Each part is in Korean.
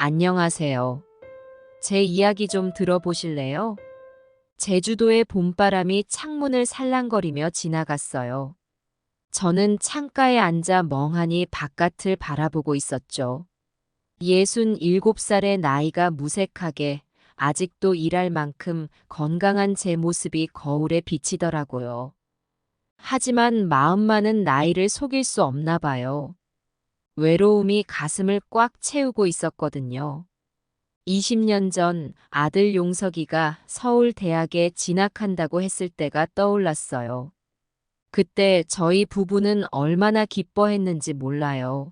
안녕하세요. 제 이야기 좀 들어보실래요? 제주도의 봄바람이 창문을 살랑거리며 지나갔어요. 저는 창가에 앉아 멍하니 바깥을 바라보고 있었죠. 67살의 나이가 무색하게 아직도 일할 만큼 건강한 제 모습이 거울에 비치더라고요. 하지만 마음만은 나이를 속일 수 없나 봐요. 외로움이 가슴을 꽉 채우고 있었거든요. 20년 전 아들 용석이가 서울대학에 진학한다고 했을 때가 떠올랐어요. 그때 저희 부부는 얼마나 기뻐했는지 몰라요.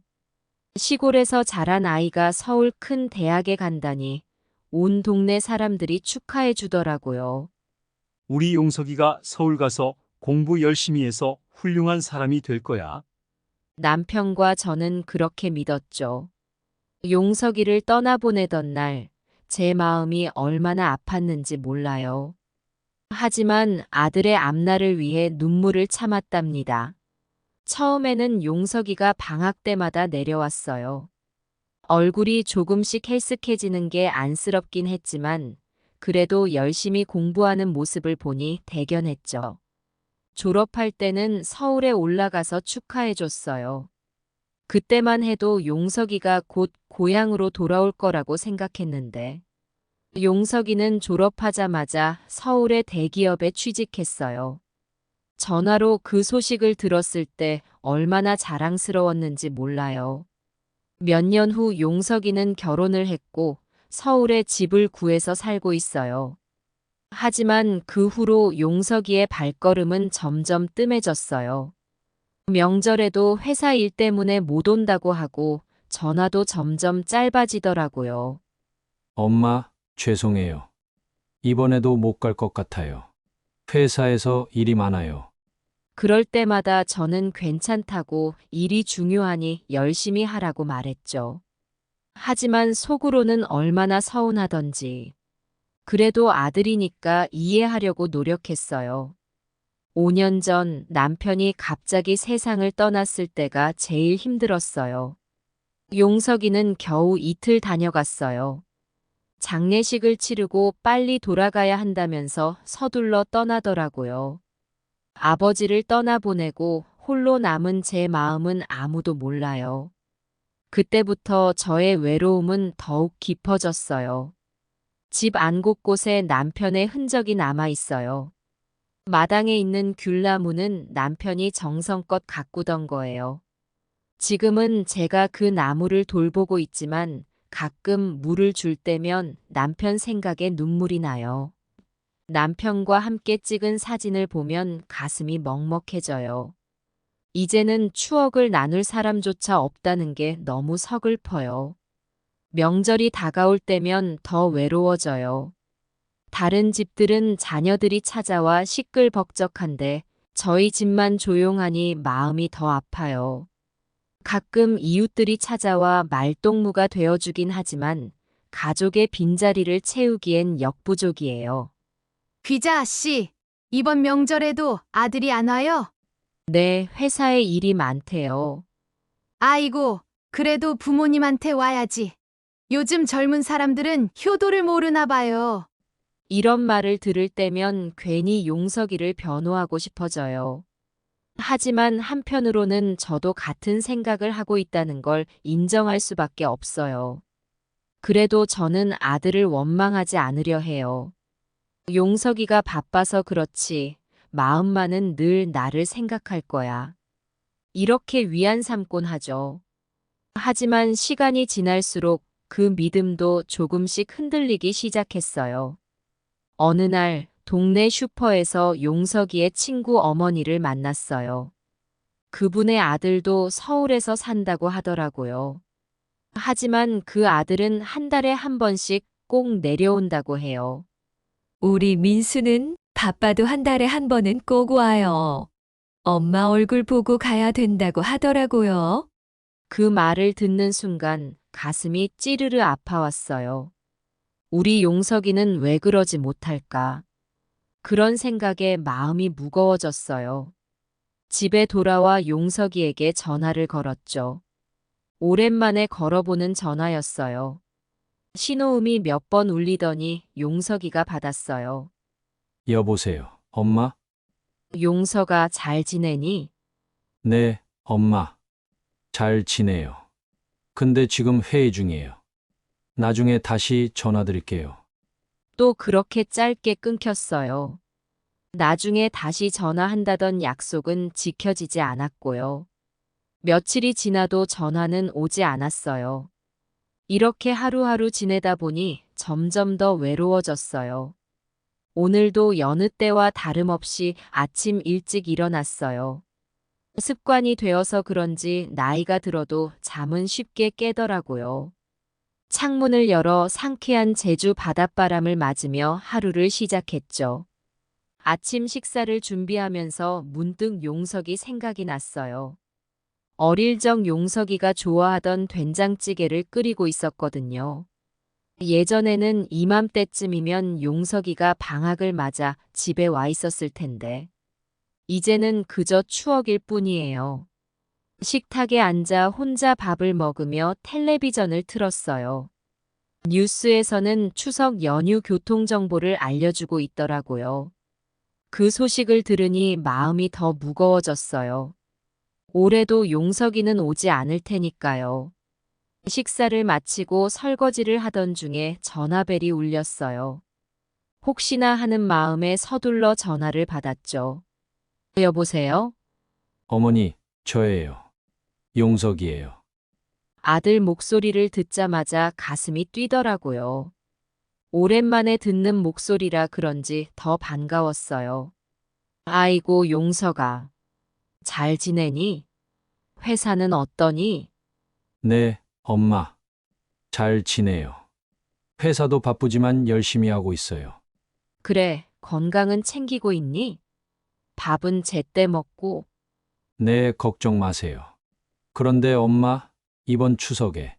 시골에서 자란 아이가 서울 큰 대학에 간다니 온 동네 사람들이 축하해 주더라고요. 우리 용석이가 서울 가서 공부 열심히 해서 훌륭한 사람이 될 거야. 남편과 저는 그렇게 믿었죠. 용석이를 떠나보내던 날, 제 마음이 얼마나 아팠는지 몰라요. 하지만 아들의 앞날을 위해 눈물을 참았답니다. 처음에는 용석이가 방학 때마다 내려왔어요. 얼굴이 조금씩 헬쓱해지는 게 안쓰럽긴 했지만, 그래도 열심히 공부하는 모습을 보니 대견했죠. 졸업할 때는 서울에 올라가서 축하해줬어요. 그때만 해도 용석이가 곧 고향으로 돌아올 거라고 생각했는데, 용석이는 졸업하자마자 서울의 대기업에 취직했어요. 전화로 그 소식을 들었을 때 얼마나 자랑스러웠는지 몰라요. 몇 년 후 용석이는 결혼을 했고 서울에 집을 구해서 살고 있어요. 하지만 그 후로 용석이의 발걸음은 점점 뜸해졌어요. 명절에도 회사 일 때문에 못 온다고 하고 전화도 점점 짧아지더라고요. 엄마, 죄송해요. 이번에도 못 갈 것 같아요. 회사에서 일이 많아요. 그럴 때마다 저는 괜찮다고 일이 중요하니 열심히 하라고 말했죠. 하지만 속으로는 얼마나 서운하던지. 그래도 아들이니까 이해하려고 노력했어요. 5년 전 남편이 갑자기 세상을 떠났을 때가 제일 힘들었어요. 용석이는 겨우 이틀 다녀갔어요. 장례식을 치르고 빨리 돌아가야 한다면서 서둘러 떠나더라고요. 아버지를 떠나보내고 홀로 남은 제 마음은 아무도 몰라요. 그때부터 저의 외로움은 더욱 깊어졌어요. 집 안 곳곳에 남편의 흔적이 남아 있어요. 마당에 있는 귤나무는 남편이 정성껏 가꾸던 거예요. 지금은 제가 그 나무를 돌보고 있지만 가끔 물을 줄 때면 남편 생각에 눈물이 나요. 남편과 함께 찍은 사진을 보면 가슴이 먹먹해져요. 이제는 추억을 나눌 사람조차 없다는 게 너무 서글퍼요. 명절이 다가올 때면 더 외로워져요. 다른 집들은 자녀들이 찾아와 시끌벅적한데 저희 집만 조용하니 마음이 더 아파요. 가끔 이웃들이 찾아와 말동무가 되어주긴 하지만 가족의 빈자리를 채우기엔 역부족이에요. 귀자 씨, 이번 명절에도 아들이 안 와요? 네, 회사에 일이 많대요. 아이고, 그래도 부모님한테 와야지. 요즘 젊은 사람들은 효도를 모르나 봐요. 이런 말을 들을 때면 괜히 용석이를 변호하고 싶어져요. 하지만 한편으로는 저도 같은 생각을 하고 있다는 걸 인정할 수밖에 없어요. 그래도 저는 아들을 원망하지 않으려 해요. 용석이가 바빠서 그렇지, 마음만은 늘 나를 생각할 거야. 이렇게 위안 삼곤 하죠. 하지만 시간이 지날수록 그 믿음도 조금씩 흔들리기 시작했어요. 어느 날 동네 슈퍼에서 용석이의 친구 어머니를 만났어요. 그분의 아들도 서울에서 산다고 하더라고요. 하지만 그 아들은 한 달에 한 번씩 꼭 내려온다고 해요. 우리 민수는 바빠도 한 달에 한 번은 꼭 와요. 엄마 얼굴 보고 가야 된다고 하더라고요. 그 말을 듣는 순간 가슴이 찌르르 아파왔어요. 우리 용석이는 왜 그러지 못할까? 그런 생각에 마음이 무거워졌어요. 집에 돌아와 용석이에게 전화를 걸었죠. 오랜만에 걸어보는 전화였어요. 신호음이 몇 번 울리더니 용석이가 받았어요. 여보세요. 엄마? 용석아, 잘 지내니? 네, 엄마. 잘 지내요. 근데 지금 회의 중이에요. 나중에 다시 전화 드릴게요. 또 그렇게 짧게 끊겼어요. 나중에 다시 전화한다던 약속은 지켜지지 않았고요. 며칠이 지나도 전화는 오지 않았어요. 이렇게 하루하루 지내다 보니 점점 더 외로워졌어요. 오늘도 여느 때와 다름없이 아침 일찍 일어났어요. 습관이 되어서 그런지 나이가 들어도 잠은 쉽게 깨더라고요. 창문을 열어 상쾌한 제주 바닷바람을 맞으며 하루를 시작했죠. 아침 식사를 준비하면서 문득 용석이 생각이 났어요. 어릴 적 용석이가 좋아하던 된장찌개를 끓이고 있었거든요. 예전에는 이맘때쯤이면 용석이가 방학을 맞아 집에 와 있었을 텐데, 이제는 그저 추억일 뿐이에요. 식탁에 앉아 혼자 밥을 먹으며 텔레비전을 틀었어요. 뉴스에서는 추석 연휴 교통정보를 알려주고 있더라고요. 그 소식을 들으니 마음이 더 무거워졌어요. 올해도 용석이는 오지 않을 테니까요. 식사를 마치고 설거지를 하던 중에 전화벨이 울렸어요. 혹시나 하는 마음에 서둘러 전화를 받았죠. 여보세요? 어머니, 저예요. 용석이에요. 아들 목소리를 듣자마자 가슴이 뛰더라고요. 오랜만에 듣는 목소리라 그런지 더 반가웠어요. 아이고, 용석아. 잘 지내니? 회사는 어떠니? 네, 엄마. 잘 지내요. 회사도 바쁘지만 열심히 하고 있어요. 그래, 건강은 챙기고 있니? 밥은 제때 먹고. 네, 걱정 마세요. 그런데 엄마, 이번 추석에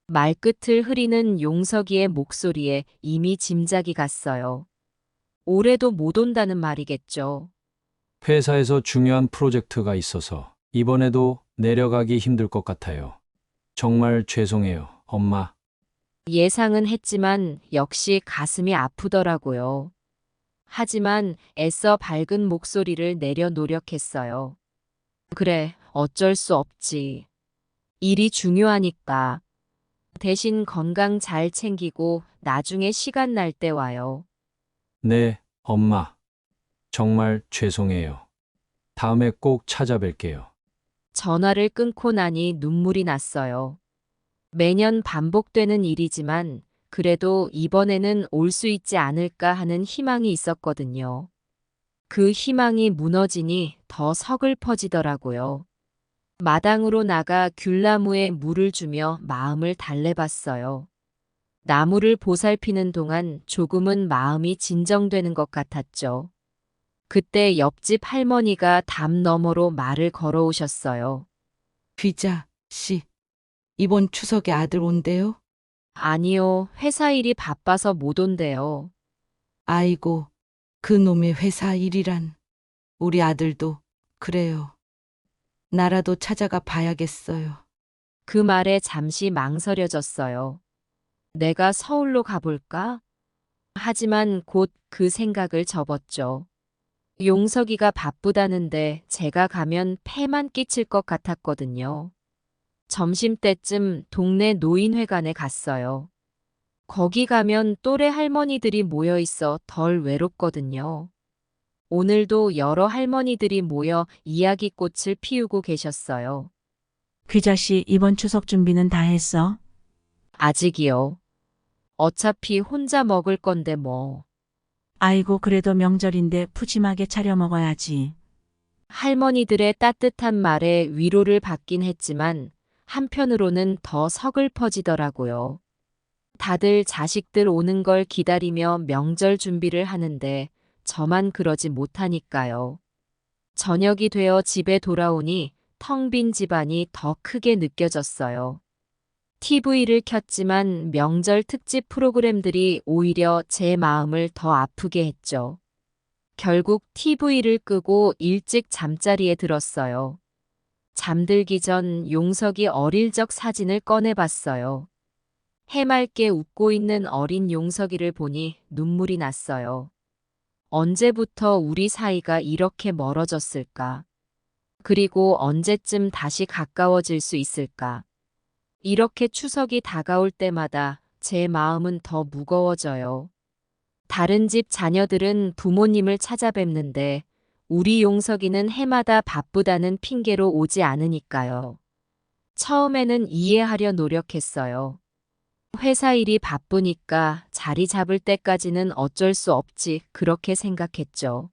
말끝을 흐리는 용석이의 목소리에 이미 짐작이 갔어요. 올해도 못 온다는 말이겠죠. 회사에서 중요한 프로젝트가 있어서 이번에도 내려가기 힘들 것 같아요. 정말 죄송해요, 엄마. 예상은 했지만 역시 가슴이 아프더라고요. 하지만 애써 밝은 목소리를 내려 노력했어요. 그래, 어쩔 수 없지. 일이 중요하니까. 대신 건강 잘 챙기고 나중에 시간 날 때 와요. 네, 엄마. 정말 죄송해요. 다음에 꼭 찾아뵐게요. 전화를 끊고 나니 눈물이 났어요. 매년 반복되는 일이지만 그래도 이번에는 올 수 있지 않을까 하는 희망이 있었거든요. 그 희망이 무너지니 더 서글퍼지더라고요. 마당으로 나가 귤나무에 물을 주며 마음을 달래봤어요. 나무를 보살피는 동안 조금은 마음이 진정되는 것 같았죠. 그때 옆집 할머니가 담 너머로 말을 걸어오셨어요. 귀자 씨, 이번 추석에 아들 온대요? 아니요, 회사 일이 바빠서 못 온대요. 아이고, 그 놈의 회사 일이란. 우리 아들도 그래요. 나라도 찾아가 봐야겠어요. 그 말에 잠시 망설여졌어요. 내가 서울로 가볼까? 하지만 곧 그 생각을 접었죠. 용석이가 바쁘다는데 제가 가면 폐만 끼칠 것 같았거든요. 점심때쯤 동네 노인회관에 갔어요. 거기 가면 또래 할머니들이 모여 있어 덜 외롭거든요. 오늘도 여러 할머니들이 모여 이야기꽃을 피우고 계셨어요. 귀자 씨, 이번 추석 준비는 다 했어? 아직이요. 어차피 혼자 먹을 건데 뭐. 아이고, 그래도 명절인데 푸짐하게 차려 먹어야지. 할머니들의 따뜻한 말에 위로를 받긴 했지만 한편으로는 더 서글퍼지더라고요. 다들 자식들 오는 걸 기다리며 명절 준비를 하는데 저만 그러지 못하니까요. 저녁이 되어 집에 돌아오니 텅 빈 집안이 더 크게 느껴졌어요. TV를 켰지만 명절 특집 프로그램들이 오히려 제 마음을 더 아프게 했죠. 결국 TV를 끄고 일찍 잠자리에 들었어요. 잠들기 전 용석이 어릴 적 사진을 꺼내봤어요. 해맑게 웃고 있는 어린 용석이를 보니 눈물이 났어요. 언제부터 우리 사이가 이렇게 멀어졌을까? 그리고 언제쯤 다시 가까워질 수 있을까? 이렇게 추석이 다가올 때마다 제 마음은 더 무거워져요. 다른 집 자녀들은 부모님을 찾아뵙는데 우리 용석이는 해마다 바쁘다는 핑계로 오지 않으니까요. 처음에는 이해하려 노력했어요. 회사 일이 바쁘니까 자리 잡을 때까지는 어쩔 수 없지 그렇게 생각했죠.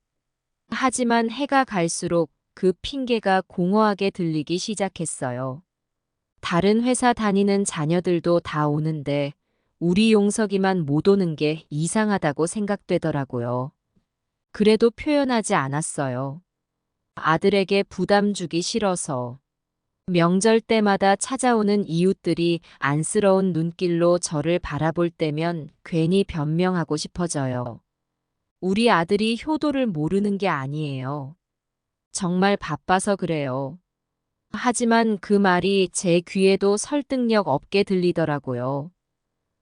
하지만 해가 갈수록 그 핑계가 공허하게 들리기 시작했어요. 다른 회사 다니는 자녀들도 다 오는데 우리 용석이만 못 오는 게 이상하다고 생각되더라고요. 그래도 표현하지 않았어요. 아들에게 부담 주기 싫어서. 명절 때마다 찾아오는 이웃들이 안쓰러운 눈길로 저를 바라볼 때면 괜히 변명하고 싶어져요. 우리 아들이 효도를 모르는 게 아니에요. 정말 바빠서 그래요. 하지만 그 말이 제 귀에도 설득력 없게 들리더라고요.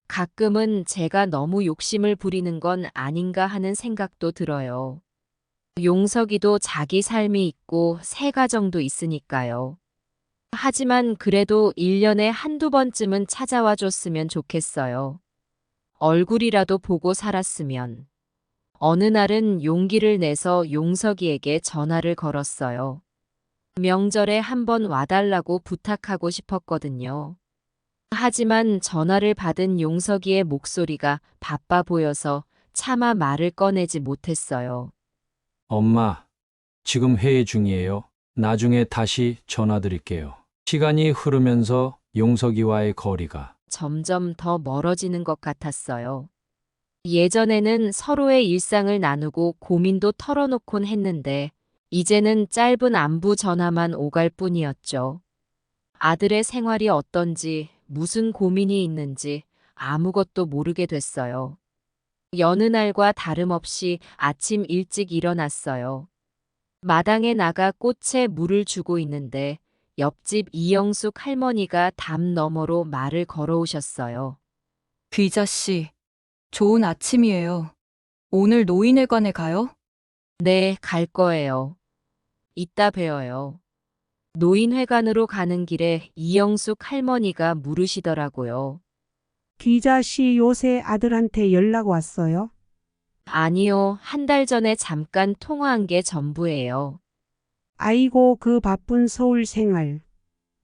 가끔은 제가 너무 욕심을 부리는 건 아닌가 하는 생각도 들어요. 용석이도 자기 삶이 있고 새 가정도 있으니까요. 하지만 그래도 1년에 한두 번쯤은 찾아와 줬으면 좋겠어요. 얼굴이라도 보고 살았으면. 어느 날은 용기를 내서 용석이에게 전화를 걸었어요. 명절에 한번 와달라고 부탁하고 싶었거든요. 하지만 전화를 받은 용석이의 목소리가 바빠 보여서 차마 말을 꺼내지 못했어요. 엄마, 지금 회의 중이에요. 나중에 다시 전화 드릴게요. 시간이 흐르면서 용석이와의 거리가 점점 더 멀어지는 것 같았어요. 예전에는 서로의 일상을 나누고 고민도 털어놓곤 했는데 이제는 짧은 안부 전화만 오갈 뿐이었죠. 아들의 생활이 어떤지, 무슨 고민이 있는지 아무것도 모르게 됐어요. 여느 날과 다름없이 아침 일찍 일어났어요. 마당에 나가 꽃에 물을 주고 있는데 옆집 이영숙 할머니가 담 너머로 말을 걸어오셨어요. 귀자 씨, 좋은 아침이에요. 오늘 노인회관에 가요? 네, 갈 거예요. 이따 봬요. 노인회관으로 가는 길에 이영숙 할머니가 물으시더라고요. 기자 씨 요새 아들한테 연락 왔어요? 아니요, 한 달 전에 잠깐 통화한 게 전부예요. 아이고 그 바쁜 서울 생활.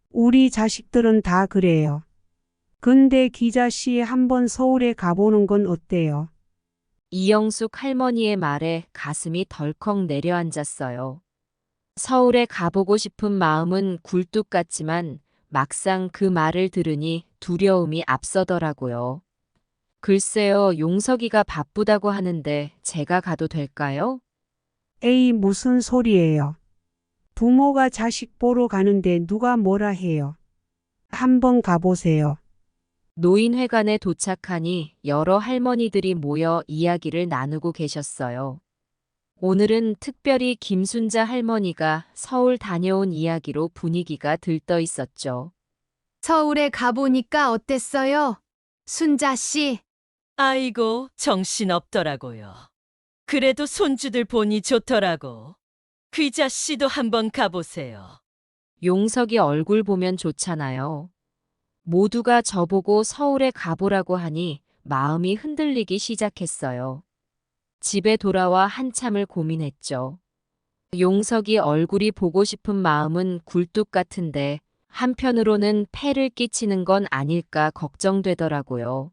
우리 자식들은 다 그래요. 근데 기자 씨 한번 서울에 가보는 건 어때요? 이영숙 할머니의 말에 가슴이 덜컥 내려앉았어요. 서울에 가보고 싶은 마음은 굴뚝 같지만 막상 그 말을 들으니 두려움이 앞서더라고요. 글쎄요, 용석이가 바쁘다고 하는데 제가 가도 될까요? 에이 무슨 소리예요. 부모가 자식 보러 가는데 누가 뭐라 해요. 한번 가보세요. 노인회관에 도착하니 여러 할머니들이 모여 이야기를 나누고 계셨어요. 오늘은 특별히 김순자 할머니가 서울 다녀온 이야기로 분위기가 들떠 있었죠. 서울에 가보니까 어땠어요? 순자 씨. 아이고, 정신없더라고요. 그래도 손주들 보니 좋더라고. 귀자 씨도 한번 가보세요. 용석이 얼굴 보면 좋잖아요. 모두가 저보고 서울에 가보라고 하니 마음이 흔들리기 시작했어요. 집에 돌아와 한참을 고민했죠. 용석이 얼굴이 보고 싶은 마음은 굴뚝 같은데 한편으로는 폐를 끼치는 건 아닐까 걱정되더라고요.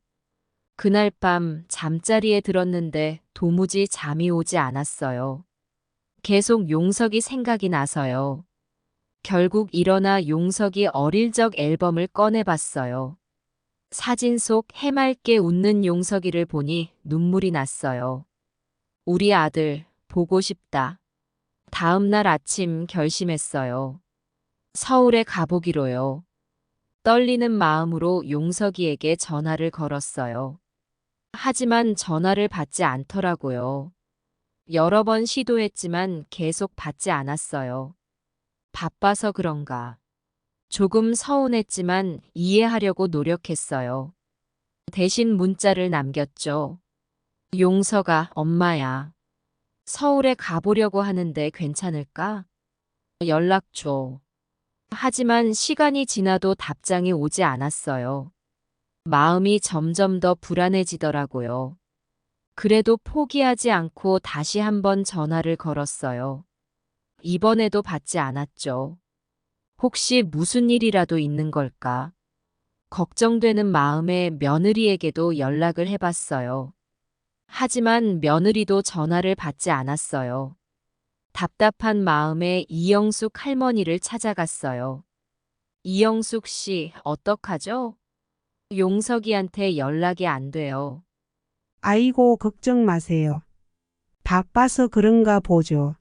그날 밤 잠자리에 들었는데 도무지 잠이 오지 않았어요. 계속 용석이 생각이 나서요. 결국 일어나 용석이 어릴 적 앨범을 꺼내봤어요. 사진 속 해맑게 웃는 용석이를 보니 눈물이 났어요. 우리 아들 보고 싶다. 다음 날 아침 결심했어요. 서울에 가보기로요. 떨리는 마음으로 용석이에게 전화를 걸었어요. 하지만 전화를 받지 않더라고요. 여러 번 시도했지만 계속 받지 않았어요. 바빠서 그런가. 조금 서운했지만 이해하려고 노력했어요. 대신 문자를 남겼죠. 용서가, 엄마야. 서울에 가보려고 하는데 괜찮을까? 연락 줘. 하지만 시간이 지나도 답장이 오지 않았어요. 마음이 점점 더 불안해지더라고요. 그래도 포기하지 않고 다시 한번 전화를 걸었어요. 이번에도 받지 않았죠. 혹시 무슨 일이라도 있는 걸까? 걱정되는 마음에 며느리에게도 연락을 해봤어요. 하지만 며느리도 전화를 받지 않았어요. 답답한 마음에 이영숙 할머니를 찾아갔어요. 이영숙 씨, 어떡하죠? 용석이한테 연락이 안 돼요. 아이고, 걱정 마세요. 바빠서 그런가 보죠.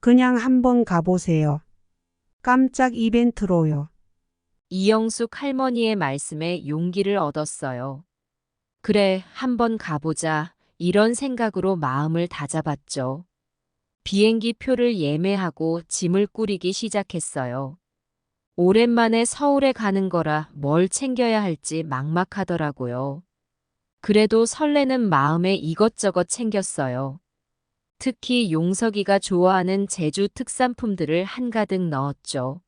그냥 한번 가보세요. 깜짝 이벤트로요. 이영숙 할머니의 말씀에 용기를 얻었어요. 그래, 한번 가보자. 이런 생각으로 마음을 다잡았죠. 비행기 표를 예매하고 짐을 꾸리기 시작했어요. 오랜만에 서울에 가는 거라 뭘 챙겨야 할지 막막하더라고요. 그래도 설레는 마음에 이것저것 챙겼어요. 특히 용석이가 좋아하는 제주 특산품들을 한가득 넣었죠.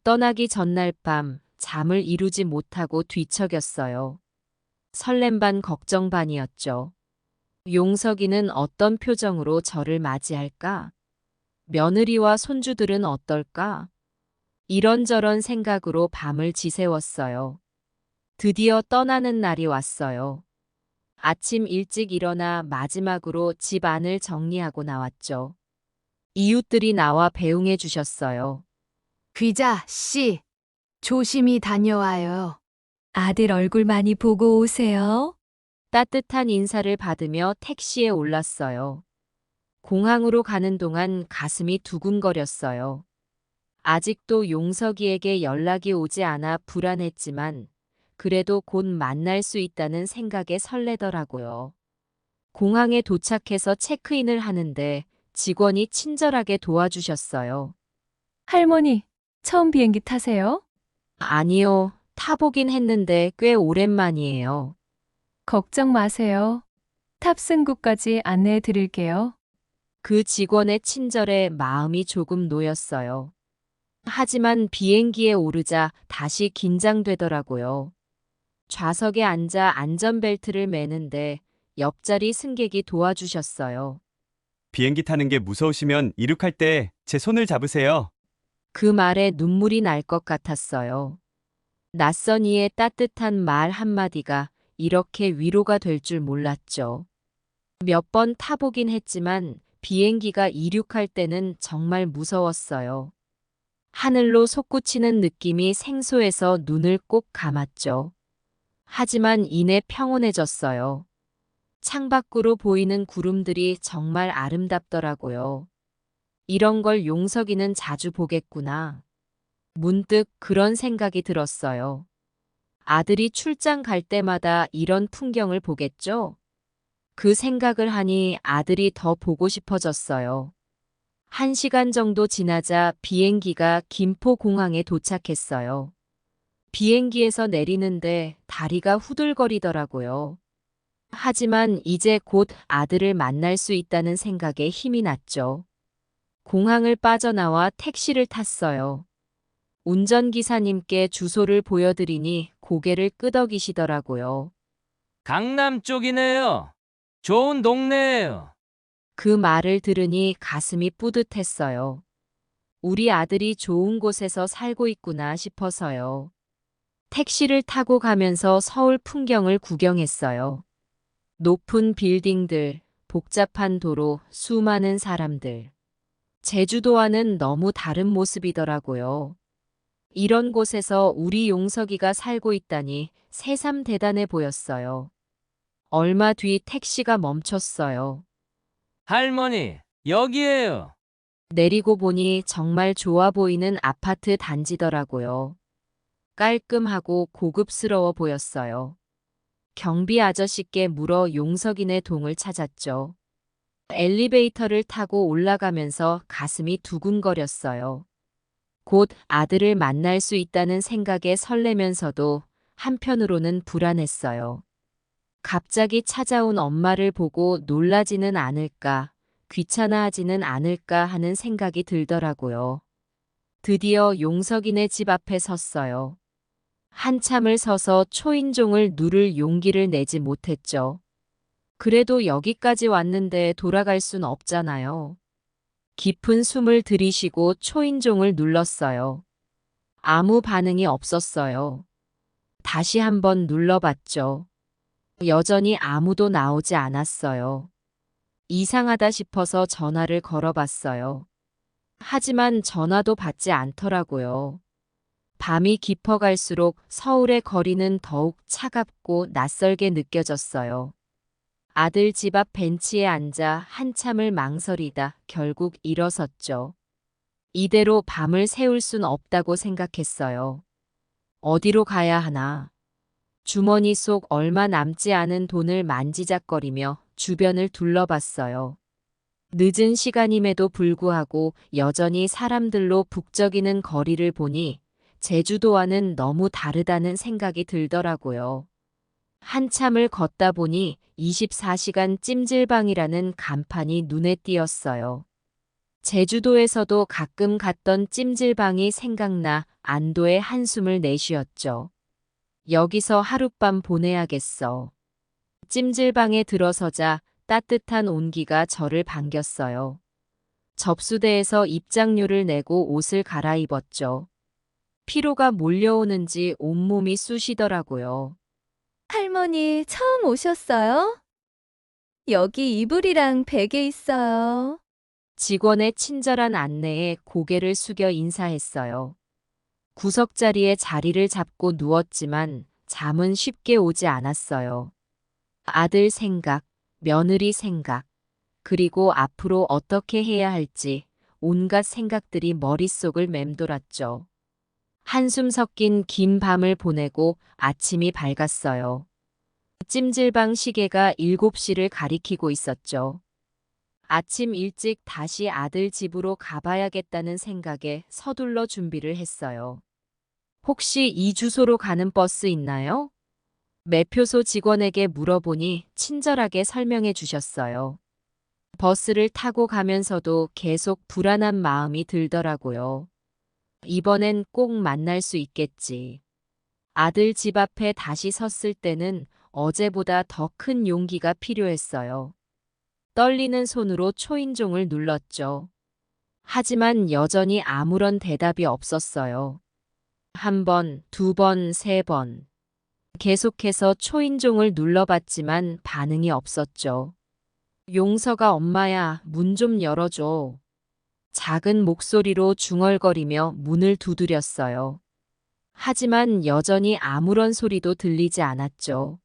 떠나기 전날 밤 잠을 이루지 못하고 뒤척였어요. 설렘 반 걱정 반이었죠. 용석이는 어떤 표정으로 저를 맞이할까? 며느리와 손주들은 어떨까? 이런저런 생각으로 밤을 지새웠어요. 드디어 떠나는 날이 왔어요. 아침 일찍 일어나 마지막으로 집 안을 정리하고 나왔죠. 이웃들이 나와 배웅해 주셨어요. 귀자 씨, 조심히 다녀와요. 아들 얼굴 많이 보고 오세요. 따뜻한 인사를 받으며 택시에 올랐어요. 공항으로 가는 동안 가슴이 두근거렸어요. 아직도 용석이에게 연락이 오지 않아 불안했지만 그래도 곧 만날 수 있다는 생각에 설레더라고요. 공항에 도착해서 체크인을 하는데 직원이 친절하게 도와주셨어요. 할머니, 처음 비행기 타세요? 아니요, 타보긴 했는데 꽤 오랜만이에요. 걱정 마세요. 탑승구까지 안내해 드릴게요. 그 직원의 친절에 마음이 조금 놓였어요. 하지만 비행기에 오르자 다시 긴장되더라고요. 좌석에 앉아 안전벨트를 매는데 옆자리 승객이 도와주셨어요. 비행기 타는 게 무서우시면 이륙할 때 제 손을 잡으세요. 그 말에 눈물이 날 것 같았어요. 낯선 이의 따뜻한 말 한마디가 이렇게 위로가 될 줄 몰랐죠. 몇 번 타보긴 했지만 비행기가 이륙할 때는 정말 무서웠어요. 하늘로 솟구치는 느낌이 생소해서 눈을 꼭 감았죠. 하지만 이내 평온해졌어요. 창밖으로 보이는 구름들이 정말 아름답더라고요. 이런 걸 용석이는 자주 보겠구나. 문득 그런 생각이 들었어요. 아들이 출장 갈 때마다 이런 풍경을 보겠죠? 그 생각을 하니 아들이 더 보고 싶어졌어요. 1시간 정도 지나자 비행기가 김포공항에 도착했어요. 비행기에서 내리는데 다리가 후들거리더라고요. 하지만 이제 곧 아들을 만날 수 있다는 생각에 힘이 났죠. 공항을 빠져나와 택시를 탔어요. 운전기사님께 주소를 보여드리니 고개를 끄덕이시더라고요. 강남 쪽이네요. 좋은 동네예요. 그 말을 들으니 가슴이 뿌듯했어요. 우리 아들이 좋은 곳에서 살고 있구나 싶어서요. 택시를 타고 가면서 서울 풍경을 구경했어요. 높은 빌딩들, 복잡한 도로, 수많은 사람들. 제주도와는 너무 다른 모습이더라고요. 이런 곳에서 우리 용석이가 살고 있다니 새삼 대단해 보였어요. 얼마 뒤 택시가 멈췄어요. 할머니, 여기에요. 내리고 보니 정말 좋아 보이는 아파트 단지더라고요. 깔끔하고 고급스러워 보였어요. 경비 아저씨께 물어 용석이네 동을 찾았죠. 엘리베이터를 타고 올라가면서 가슴이 두근거렸어요. 곧 아들을 만날 수 있다는 생각에 설레면서도 한편으로는 불안했어요. 갑자기 찾아온 엄마를 보고 놀라지는 않을까, 귀찮아하지는 않을까 하는 생각이 들더라고요. 드디어 용석이네 집 앞에 섰어요. 한참을 서서 초인종을 누를 용기를 내지 못했죠. 그래도 여기까지 왔는데 돌아갈 순 없잖아요. 깊은 숨을 들이쉬고 초인종을 눌렀어요. 아무 반응이 없었어요. 다시 한번 눌러봤죠. 여전히 아무도 나오지 않았어요. 이상하다 싶어서 전화를 걸어봤어요. 하지만 전화도 받지 않더라고요. 밤이 깊어갈수록 서울의 거리는 더욱 차갑고 낯설게 느껴졌어요. 아들 집 앞 벤치에 앉아 한참을 망설이다 결국 일어섰죠. 이대로 밤을 새울 순 없다고 생각했어요. 어디로 가야 하나? 주머니 속 얼마 남지 않은 돈을 만지작거리며 주변을 둘러봤어요. 늦은 시간임에도 불구하고 여전히 사람들로 북적이는 거리를 보니 제주도와는 너무 다르다는 생각이 들더라고요. 한참을 걷다 보니 24시간 찜질방이라는 간판이 눈에 띄었어요. 제주도에서도 가끔 갔던 찜질방이 생각나 안도의 한숨을 내쉬었죠. 여기서 하룻밤 보내야겠어. 찜질방에 들어서자 따뜻한 온기가 저를 반겼어요. 접수대에서 입장료를 내고 옷을 갈아입었죠. 피로가 몰려오는지 온몸이 쑤시더라고요. 할머니 처음 오셨어요? 여기 이불이랑 베개 있어요. 직원의 친절한 안내에 고개를 숙여 인사했어요. 구석자리에 자리를 잡고 누웠지만 잠은 쉽게 오지 않았어요. 아들 생각, 며느리 생각, 그리고 앞으로 어떻게 해야 할지 온갖 생각들이 머릿속을 맴돌았죠. 한숨 섞인 긴 밤을 보내고 아침이 밝았어요. 찜질방 시계가 7시를 가리키고 있었죠. 아침 일찍 다시 아들 집으로 가봐야겠다는 생각에 서둘러 준비를 했어요. 혹시 이 주소로 가는 버스 있나요? 매표소 직원에게 물어보니 친절하게 설명해 주셨어요. 버스를 타고 가면서도 계속 불안한 마음이 들더라고요. 이번엔 꼭 만날 수 있겠지. 아들 집 앞에 다시 섰을 때는 어제보다 더 큰 용기가 필요했어요. 떨리는 손으로 초인종을 눌렀죠. 하지만 여전히 아무런 대답이 없었어요. 한 번, 두 번, 세 번. 계속해서 초인종을 눌러봤지만 반응이 없었죠. 용서가 엄마야, 문 좀 열어줘. 작은 목소리로 중얼거리며 문을 두드렸어요. 하지만 여전히 아무런 소리도 들리지 않았죠.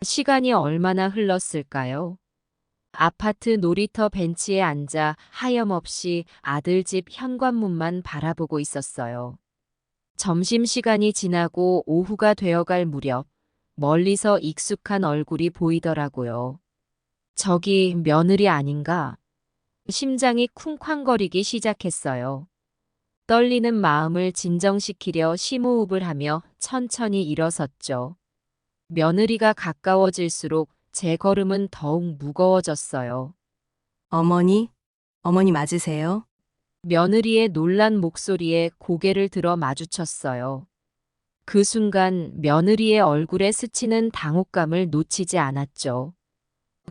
시간이 얼마나 흘렀을까요? 아파트 놀이터 벤치에 앉아 하염없이 아들 집 현관문만 바라보고 있었어요. 점심시간이 지나고 오후가 되어갈 무렵 멀리서 익숙한 얼굴이 보이더라고요. 저기 며느리 아닌가? 심장이 쿵쾅거리기 시작했어요. 떨리는 마음을 진정시키려 심호흡을 하며 천천히 일어섰죠. 며느리가 가까워질수록 제 걸음은 더욱 무거워졌어요. 어머니 맞으세요? 며느리의 놀란 목소리에 고개를 들어 마주쳤어요. 그 순간 며느리의 얼굴에 스치는 당혹감을 놓치지 않았죠.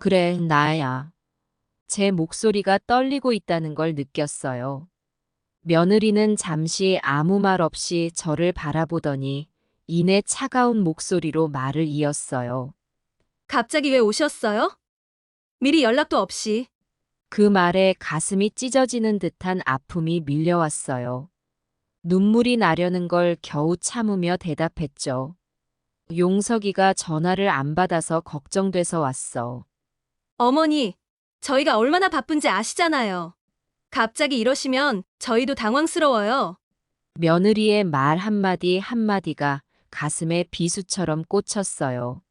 그래, 나야. 제 목소리가 떨리고 있다는 걸 느꼈어요. 며느리는 잠시 아무 말 없이 저를 바라보더니 이내 차가운 목소리로 말을 이었어요. 갑자기 왜 오셨어요? 미리 연락도 없이. 그 말에 가슴이 찢어지는 듯한 아픔이 밀려왔어요. 눈물이 나려는 걸 겨우 참으며 대답했죠. 용석이가 전화를 안 받아서 걱정돼서 왔어. 어머니, 저희가 얼마나 바쁜지 아시잖아요. 갑자기 이러시면 저희도 당황스러워요. 며느리의 말 한마디 한마디가 가슴에 비수처럼 꽂혔어요.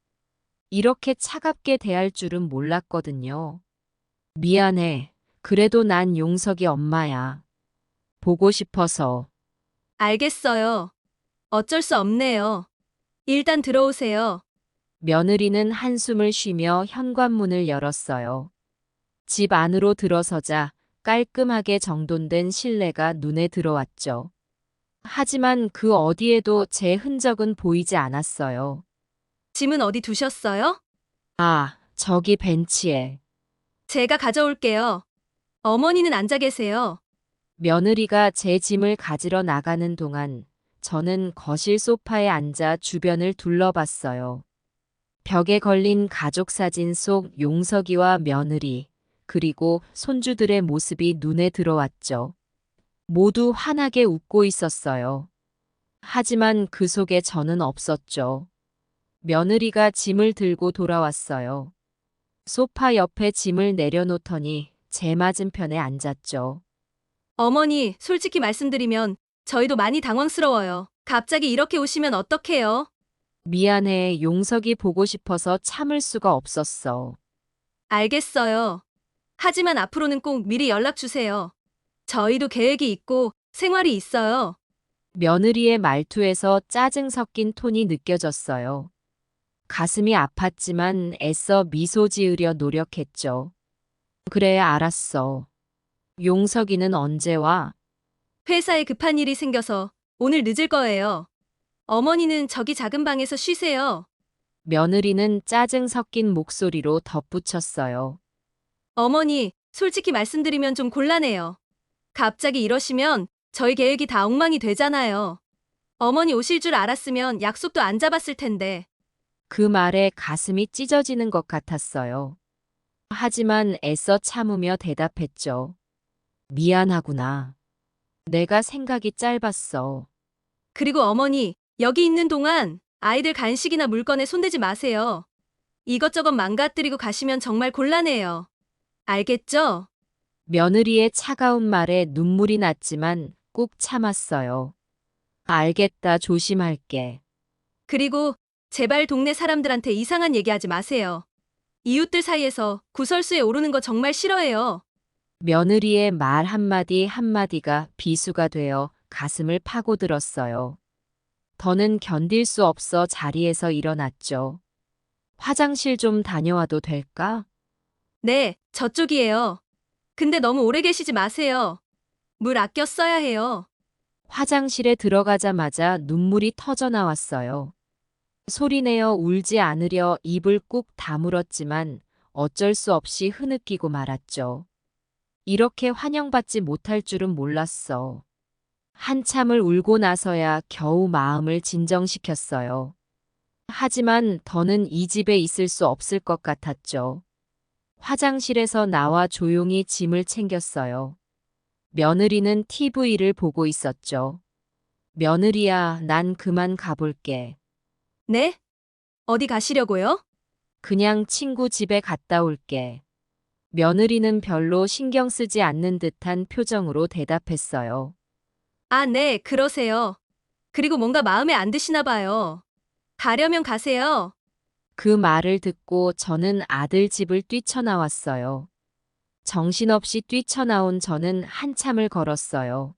이렇게 차갑게 대할 줄은 몰랐거든요. 미안해. 그래도 난 용석이 엄마야. 보고 싶어서. 알겠어요. 어쩔 수 없네요. 일단 들어오세요. 며느리는 한숨을 쉬며 현관문을 열었어요. 집 안으로 들어서자 깔끔하게 정돈된 실내가 눈에 들어왔죠. 하지만 그 어디에도 제 흔적은 보이지 않았어요. 짐은 어디 두셨어요? 아, 저기 벤치에. 제가 가져올게요. 어머니는 앉아 계세요. 며느리가 제 짐을 가지러 나가는 동안 저는 거실 소파에 앉아 주변을 둘러봤어요. 벽에 걸린 가족 사진 속 용석이와 며느리, 그리고 손주들의 모습이 눈에 들어왔죠. 모두 환하게 웃고 있었어요. 하지만 그 속에 저는 없었죠. 며느리가 짐을 들고 돌아왔어요. 소파 옆에 짐을 내려놓더니 제 맞은편에 앉았죠. 어머니, 솔직히 말씀드리면 저희도 많이 당황스러워요. 갑자기 이렇게 오시면 어떡해요? 미안해, 용석이 보고 싶어서 참을 수가 없었어. 알겠어요. 하지만 앞으로는 꼭 미리 연락 주세요. 저희도 계획이 있고 생활이 있어요. 며느리의 말투에서 짜증 섞인 톤이 느껴졌어요. 가슴이 아팠지만 애써 미소 지으려 노력했죠. 그래, 알았어. 용석이는 언제 와? 회사에 급한 일이 생겨서 오늘 늦을 거예요. 어머니는 저기 작은 방에서 쉬세요. 며느리는 짜증 섞인 목소리로 덧붙였어요. 어머니, 솔직히 말씀드리면 좀 곤란해요. 갑자기 이러시면 저희 계획이 다 엉망이 되잖아요. 어머니 오실 줄 알았으면 약속도 안 잡았을 텐데. 그 말에 가슴이 찢어지는 것 같았어요. 하지만 애써 참으며 대답했죠. 미안하구나. 내가 생각이 짧았어. 그리고 어머니, 여기 있는 동안 아이들 간식이나 물건에 손대지 마세요. 이것저것 망가뜨리고 가시면 정말 곤란해요. 알겠죠? 며느리의 차가운 말에 눈물이 났지만 꾹 참았어요. 알겠다, 조심할게. 그리고 제발 동네 사람들한테 이상한 얘기하지 마세요. 이웃들 사이에서 구설수에 오르는 거 정말 싫어해요. 며느리의 말 한마디 한마디가 비수가 되어 가슴을 파고들었어요. 더는 견딜 수 없어 자리에서 일어났죠. 화장실 좀 다녀와도 될까? 네, 저쪽이에요. 근데 너무 오래 계시지 마세요. 물 아껴 써야 해요. 화장실에 들어가자마자 눈물이 터져 나왔어요. 소리내어 울지 않으려 입을 꾹 다물었지만 어쩔 수 없이 흐느끼고 말았죠. 이렇게 환영받지 못할 줄은 몰랐어. 한참을 울고 나서야 겨우 마음을 진정시켰어요. 하지만 더는 이 집에 있을 수 없을 것 같았죠. 화장실에서 나와 조용히 짐을 챙겼어요. 며느리는 TV를 보고 있었죠. 며느리야, 난 그만 가볼게. 네? 어디 가시려고요? 그냥 친구 집에 갔다 올게. 며느리는 별로 신경 쓰지 않는 듯한 표정으로 대답했어요. 아, 네, 그러세요. 그리고 뭔가 마음에 안 드시나 봐요. 가려면 가세요. 그 말을 듣고 저는 아들 집을 뛰쳐나왔어요. 정신없이 뛰쳐나온 저는 한참을 걸었어요.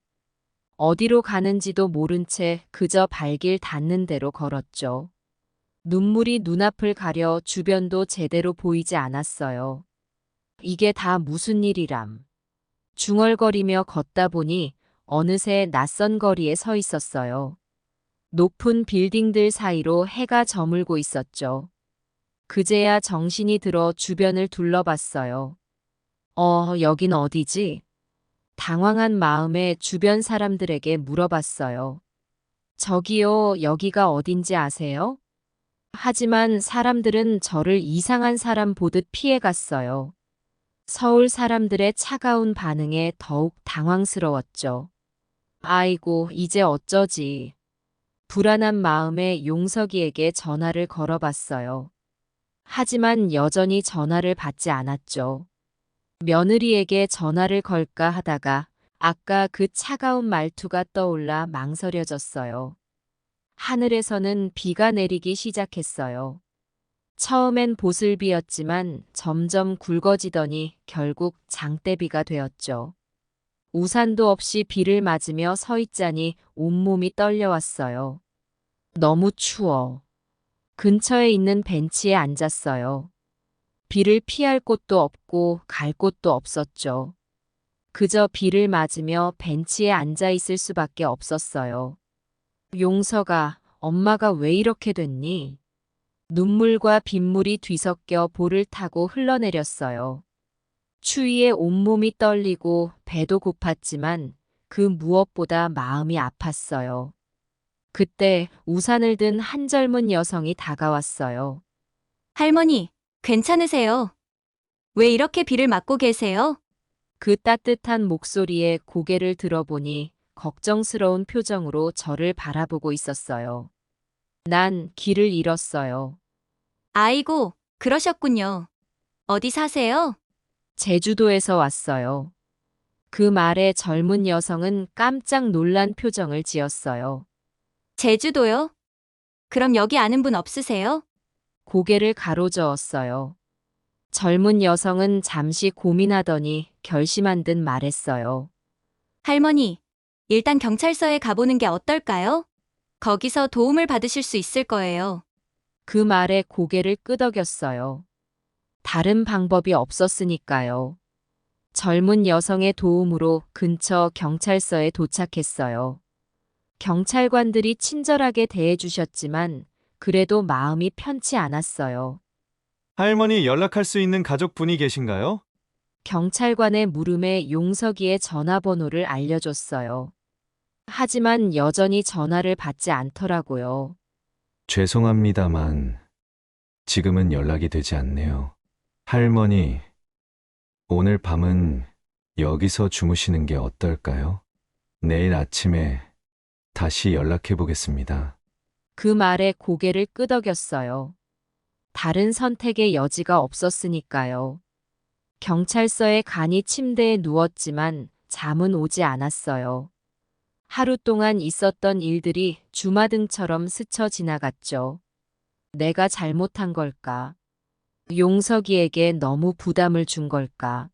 어디로 가는지도 모른 채 그저 발길 닿는 대로 걸었죠. 눈물이 눈앞을 가려 주변도 제대로 보이지 않았어요. 이게 다 무슨 일이람. 중얼거리며 걷다 보니 어느새 낯선 거리에 서 있었어요. 높은 빌딩들 사이로 해가 저물고 있었죠. 그제야 정신이 들어 주변을 둘러봤어요. 여긴 어디지? 당황한 마음에 주변 사람들에게 물어봤어요. 저기요, 여기가 어딘지 아세요? 하지만 사람들은 저를 이상한 사람 보듯 피해갔어요. 서울 사람들의 차가운 반응에 더욱 당황스러웠죠. 아이고, 이제 어쩌지. 불안한 마음에 용석이에게 전화를 걸어봤어요. 하지만 여전히 전화를 받지 않았죠. 며느리에게 전화를 걸까 하다가 아까 그 차가운 말투가 떠올라 망설여졌어요. 하늘에서는 비가 내리기 시작했어요. 처음엔 보슬비였지만 점점 굵어지더니 결국 장대비가 되었죠. 우산도 없이 비를 맞으며 서 있자니 온몸이 떨려왔어요. 너무 추워. 근처에 있는 벤치에 앉았어요. 비를 피할 곳도 없고 갈 곳도 없었죠. 그저 비를 맞으며 벤치에 앉아 있을 수밖에 없었어요. 용서가, 엄마가 왜 이렇게 됐니? 눈물과 빗물이 뒤섞여 볼을 타고 흘러내렸어요. 추위에 온몸이 떨리고 배도 고팠지만 그 무엇보다 마음이 아팠어요. 그때 우산을 든 한 젊은 여성이 다가왔어요. 할머니, 괜찮으세요? 왜 이렇게 비를 맞고 계세요? 그 따뜻한 목소리에 고개를 들어보니 걱정스러운 표정으로 저를 바라보고 있었어요. 난 길을 잃었어요. 아이고, 그러셨군요. 어디 사세요? 제주도에서 왔어요. 그 말에 젊은 여성은 깜짝 놀란 표정을 지었어요. 제주도요? 그럼 여기 아는 분 없으세요? 고개를 가로저었어요. 젊은 여성은 잠시 고민하더니 결심한 듯 말했어요. 할머니, 일단 경찰서에 가보는 게 어떨까요? 거기서 도움을 받으실 수 있을 거예요. 그 말에 고개를 끄덕였어요. 다른 방법이 없었으니까요. 젊은 여성의 도움으로 근처 경찰서에 도착했어요. 경찰관들이 친절하게 대해주셨지만 그래도 마음이 편치 않았어요. 할머니 연락할 수 있는 가족분이 계신가요? 경찰관의 물음에 용석이의 전화번호를 알려줬어요. 하지만 여전히 전화를 받지 않더라고요. 죄송합니다만 지금은 연락이 되지 않네요. 할머니, 오늘 밤은 여기서 주무시는 게 어떨까요? 내일 아침에 다시 연락해 보겠습니다. 그 말에 고개를 끄덕였어요. 다른 선택의 여지가 없었으니까요. 경찰서에 가니 침대에 누웠지만 잠은 오지 않았어요. 하루 동안 있었던 일들이 주마등처럼 스쳐 지나갔죠. 내가 잘못한 걸까? 용석이에게 너무 부담을 준 걸까?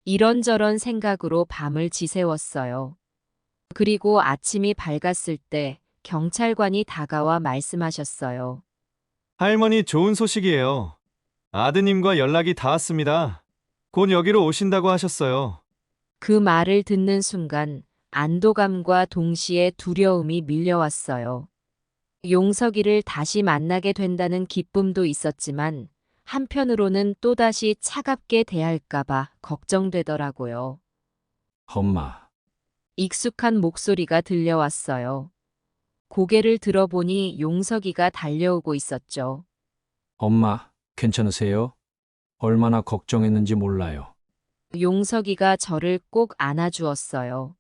이런저런 생각으로 밤을 지새웠어요. 그리고 아침이 밝았을 때 경찰관이 다가와 말씀하셨어요. 할머니 좋은 소식이에요. 아드님과 연락이 닿았습니다. 곧 여기로 오신다고 하셨어요. 그 말을 듣는 순간 안도감과 동시에 두려움이 밀려왔어요. 용석이를 다시 만나게 된다는 기쁨도 있었지만 한편으로는 또다시 차갑게 대할까봐 걱정되더라고요. 엄마, 익숙한 목소리가 들려왔어요. 고개를 들어보니 용석이가 달려오고 있었죠. 엄마, 괜찮으세요? 얼마나 걱정했는지 몰라요. 용석이가 저를 꼭 안아주었어요.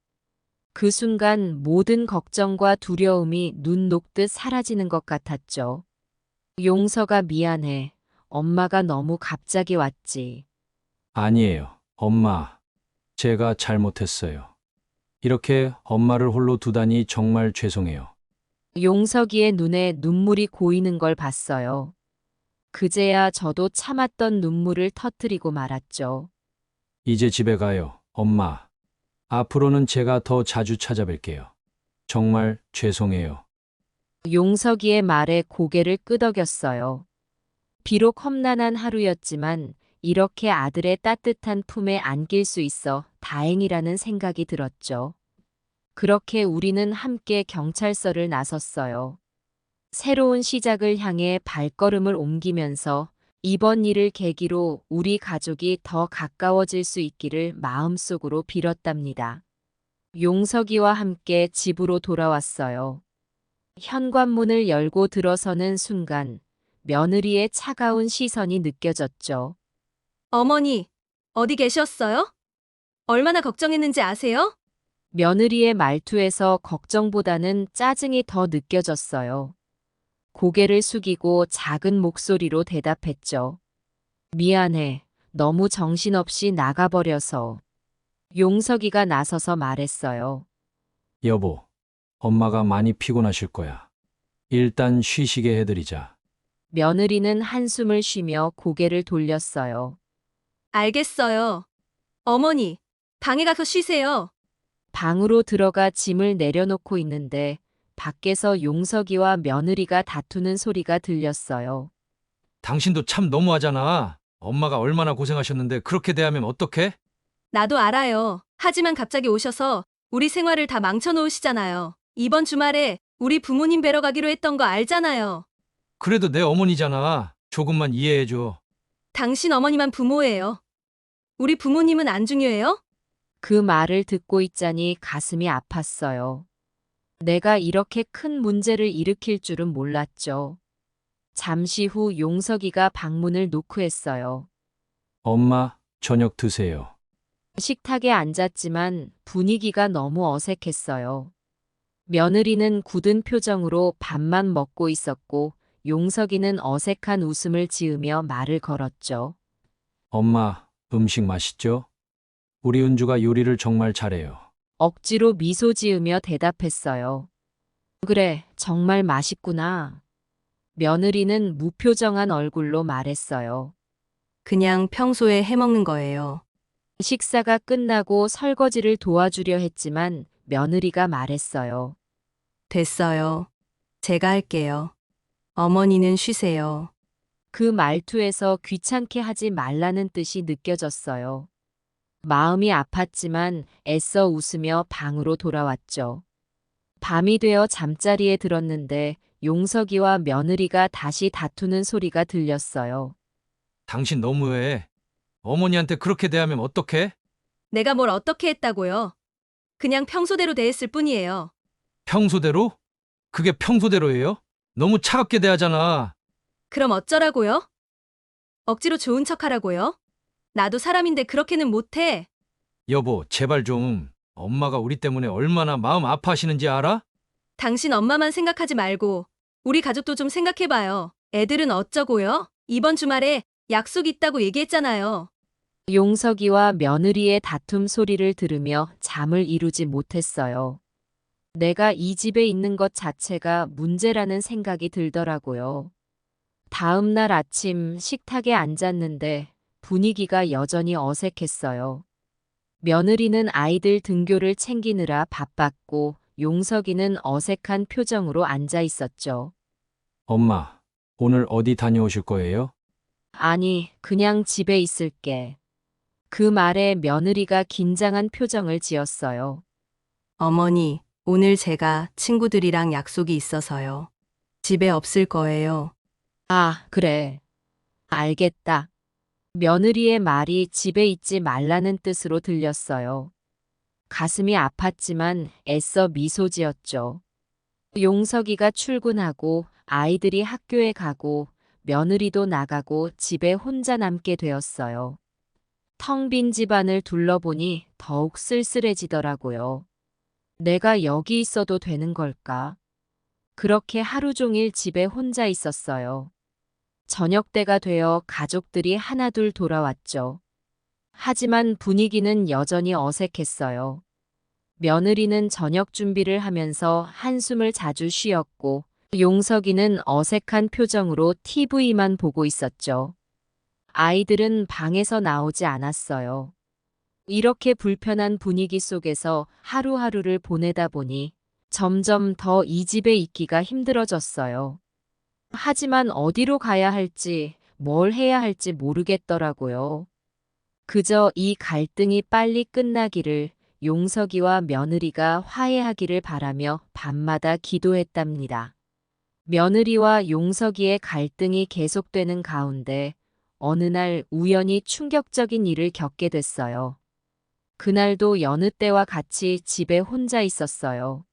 그 순간 모든 걱정과 두려움이 눈 녹듯 사라지는 것 같았죠. 용석아 미안해. 엄마가 너무 갑자기 왔지. 아니에요, 엄마. 제가 잘못했어요. 이렇게 엄마를 홀로 두다니 정말 죄송해요. 용석이의 눈에 눈물이 고이는 걸 봤어요. 그제야 저도 참았던 눈물을 터뜨리고 말았죠. 이제 집에 가요, 엄마. 앞으로는 제가 더 자주 찾아뵐게요. 정말 죄송해요. 용석이의 말에 고개를 끄덕였어요. 비록 험난한 하루였지만 이렇게 아들의 따뜻한 품에 안길 수 있어 다행이라는 생각이 들었죠. 그렇게 우리는 함께 경찰서를 나섰어요. 새로운 시작을 향해 발걸음을 옮기면서 이번 일을 계기로 우리 가족이 더 가까워질 수 있기를 마음속으로 빌었답니다. 용석이와 함께 집으로 돌아왔어요. 현관문을 열고 들어서는 순간 며느리의 차가운 시선이 느껴졌죠. 어머니, 어디 계셨어요? 얼마나 걱정했는지 아세요? 며느리의 말투에서 걱정보다는 짜증이 더 느껴졌어요. 고개를 숙이고 작은 목소리로 대답했죠. 미안해. 너무 정신없이 나가버려서. 용석이가 나서서 말했어요. 여보, 엄마가 많이 피곤하실 거야. 일단 쉬시게 해드리자. 며느리는 한숨을 쉬며 고개를 돌렸어요. 알겠어요. 어머니, 방에 가서 쉬세요. 방으로 들어가 짐을 내려놓고 있는데 밖에서 용석이와 며느리가 다투는 소리가 들렸어요. 당신도 참 너무하잖아. 엄마가 얼마나 고생하셨는데 그렇게 대하면 어떡해? 나도 알아요. 하지만 갑자기 오셔서 우리 생활을 다 망쳐놓으시잖아요. 이번 주말에 우리 부모님 뵈러 가기로 했던 거 알잖아요. 그래도 내 어머니잖아. 조금만 이해해줘. 당신 어머니만 부모예요. 우리 부모님은 안 중요해요? 그 말을 듣고 있자니 가슴이 아팠어요. 내가 이렇게 큰 문제를 일으킬 줄은 몰랐죠. 잠시 후 용석이가 방문을 노크했어요. 엄마, 저녁 드세요. 식탁에 앉았지만 분위기가 너무 어색했어요. 며느리는 굳은 표정으로 밥만 먹고 있었고 용석이는 어색한 웃음을 지으며 말을 걸었죠. 엄마, 음식 맛있죠? 우리 은주가 요리를 정말 잘해요. 억지로 미소 지으며 대답했어요. 그래, 정말 맛있구나. 며느리는 무표정한 얼굴로 말했어요. 그냥 평소에 해먹는 거예요. 식사가 끝나고 설거지를 도와주려 했지만 며느리가 말했어요. 됐어요. 제가 할게요. 어머니는 쉬세요. 그 말투에서 귀찮게 하지 말라는 뜻이 느껴졌어요. 마음이 아팠지만 애써 웃으며 방으로 돌아왔죠. 밤이 되어 잠자리에 들었는데 용석이와 며느리가 다시 다투는 소리가 들렸어요. 당신 너무해. 어머니한테 그렇게 대하면 어떡해? 내가 뭘 어떻게 했다고요? 그냥 평소대로 대했을 뿐이에요. 평소대로? 그게 평소대로예요? 너무 차갑게 대하잖아. 그럼 어쩌라고요? 억지로 좋은 척하라고요? 나도 사람인데 그렇게는 못해. 여보, 제발 좀. 엄마가 우리 때문에 얼마나 마음 아파하시는지 알아? 당신 엄마만 생각하지 말고 우리 가족도 좀 생각해봐요. 애들은 어쩌고요? 이번 주말에 약속 있다고 얘기했잖아요. 용석이와 며느리의 다툼 소리를 들으며 잠을 이루지 못했어요. 내가 이 집에 있는 것 자체가 문제라는 생각이 들더라고요. 다음 날 아침 식탁에 앉았는데 분위기가 여전히 어색했어요. 며느리는 아이들 등교를 챙기느라 바빴고 용석이는 어색한 표정으로 앉아 있었죠. 엄마, 오늘 어디 다녀오실 거예요? 아니, 그냥 집에 있을게. 그 말에 며느리가 긴장한 표정을 지었어요. 어머니, 오늘 제가 친구들이랑 약속이 있어서요. 집에 없을 거예요. 아, 그래. 알겠다. 며느리의 말이 집에 있지 말라는 뜻으로 들렸어요. 가슴이 아팠지만 애써 미소 지었죠. 용석이가 출근하고 아이들이 학교에 가고 며느리도 나가고 집에 혼자 남게 되었어요. 텅 빈 집안을 둘러보니 더욱 쓸쓸해지더라고요. 내가 여기 있어도 되는 걸까? 그렇게 하루 종일 집에 혼자 있었어요. 저녁 때가 되어 가족들이 하나둘 돌아왔죠. 하지만 분위기는 여전히 어색했어요. 며느리는 저녁 준비를 하면서 한숨을 자주 쉬었고 용석이는 어색한 표정으로 TV만 보고 있었죠. 아이들은 방에서 나오지 않았어요. 이렇게 불편한 분위기 속에서 하루하루를 보내다 보니 점점 더 이 집에 있기가 힘들어졌어요. 하지만 어디로 가야 할지, 뭘 해야 할지 모르겠더라고요. 그저 이 갈등이 빨리 끝나기를 용석이와 며느리가 화해하기를 바라며 밤마다 기도했답니다. 며느리와 용석이의 갈등이 계속되는 가운데 어느 날 우연히 충격적인 일을 겪게 됐어요. 그날도 여느 때와 같이 집에 혼자 있었어요.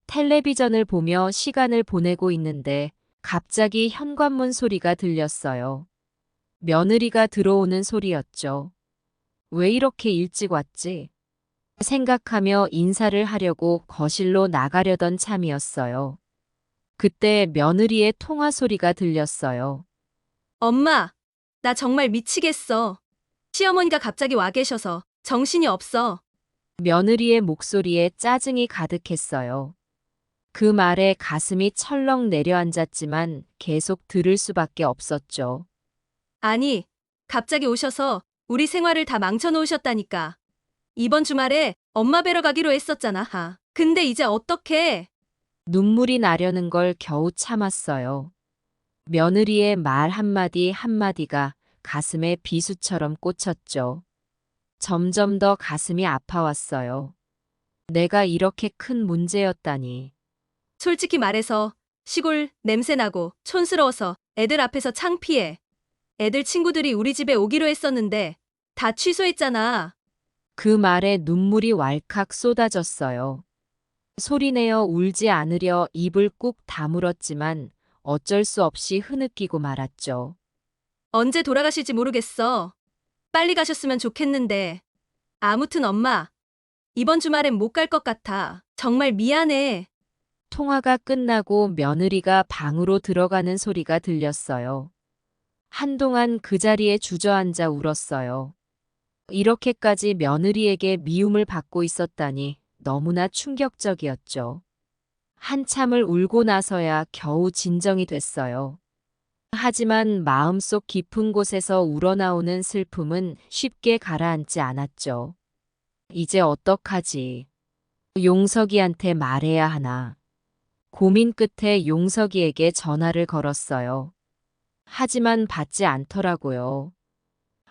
텔레비전을 보며 시간을 보내고 있는데 갑자기 현관문 소리가 들렸어요. 며느리가 들어오는 소리였죠. 왜 이렇게 일찍 왔지? 생각하며 인사를 하려고 거실로 나가려던 참이었어요. 그때 며느리의 통화 소리가 들렸어요. 엄마, 나 정말 미치겠어. 시어머니가 갑자기 와 계셔서 정신이 없어. 며느리의 목소리에 짜증이 가득했어요. 그 말에 가슴이 철렁 내려앉았지만 계속 들을 수밖에 없었죠. 아니, 갑자기 오셔서 우리 생활을 다 망쳐놓으셨다니까. 이번 주말에 엄마 뵈러 가기로 했었잖아. 근데 이제 어떡해? 눈물이 나려는 걸 겨우 참았어요. 며느리의 말 한마디 한마디가 가슴에 비수처럼 꽂혔죠. 점점 더 가슴이 아파왔어요. 내가 이렇게 큰 문제였다니. 솔직히 말해서 시골 냄새나고 촌스러워서 애들 앞에서 창피해. 애들 친구들이 우리 집에 오기로 했었는데 다 취소했잖아. 그 말에 눈물이 왈칵 쏟아졌어요. 소리내어 울지 않으려 입을 꾹 다물었지만 어쩔 수 없이 흐느끼고 말았죠. 언제 돌아가실지 모르겠어. 빨리 가셨으면 좋겠는데. 아무튼 엄마, 이번 주말엔 못 갈 것 같아. 정말 미안해. 통화가 끝나고 며느리가 방으로 들어가는 소리가 들렸어요. 한동안 그 자리에 주저앉아 울었어요. 이렇게까지 며느리에게 미움을 받고 있었다니 너무나 충격적이었죠. 한참을 울고 나서야 겨우 진정이 됐어요. 하지만 마음속 깊은 곳에서 우러나오는 슬픔은 쉽게 가라앉지 않았죠. 이제 어떡하지? 용석이한테 말해야 하나? 고민 끝에 용석이에게 전화를 걸었어요. 하지만 받지 않더라고요.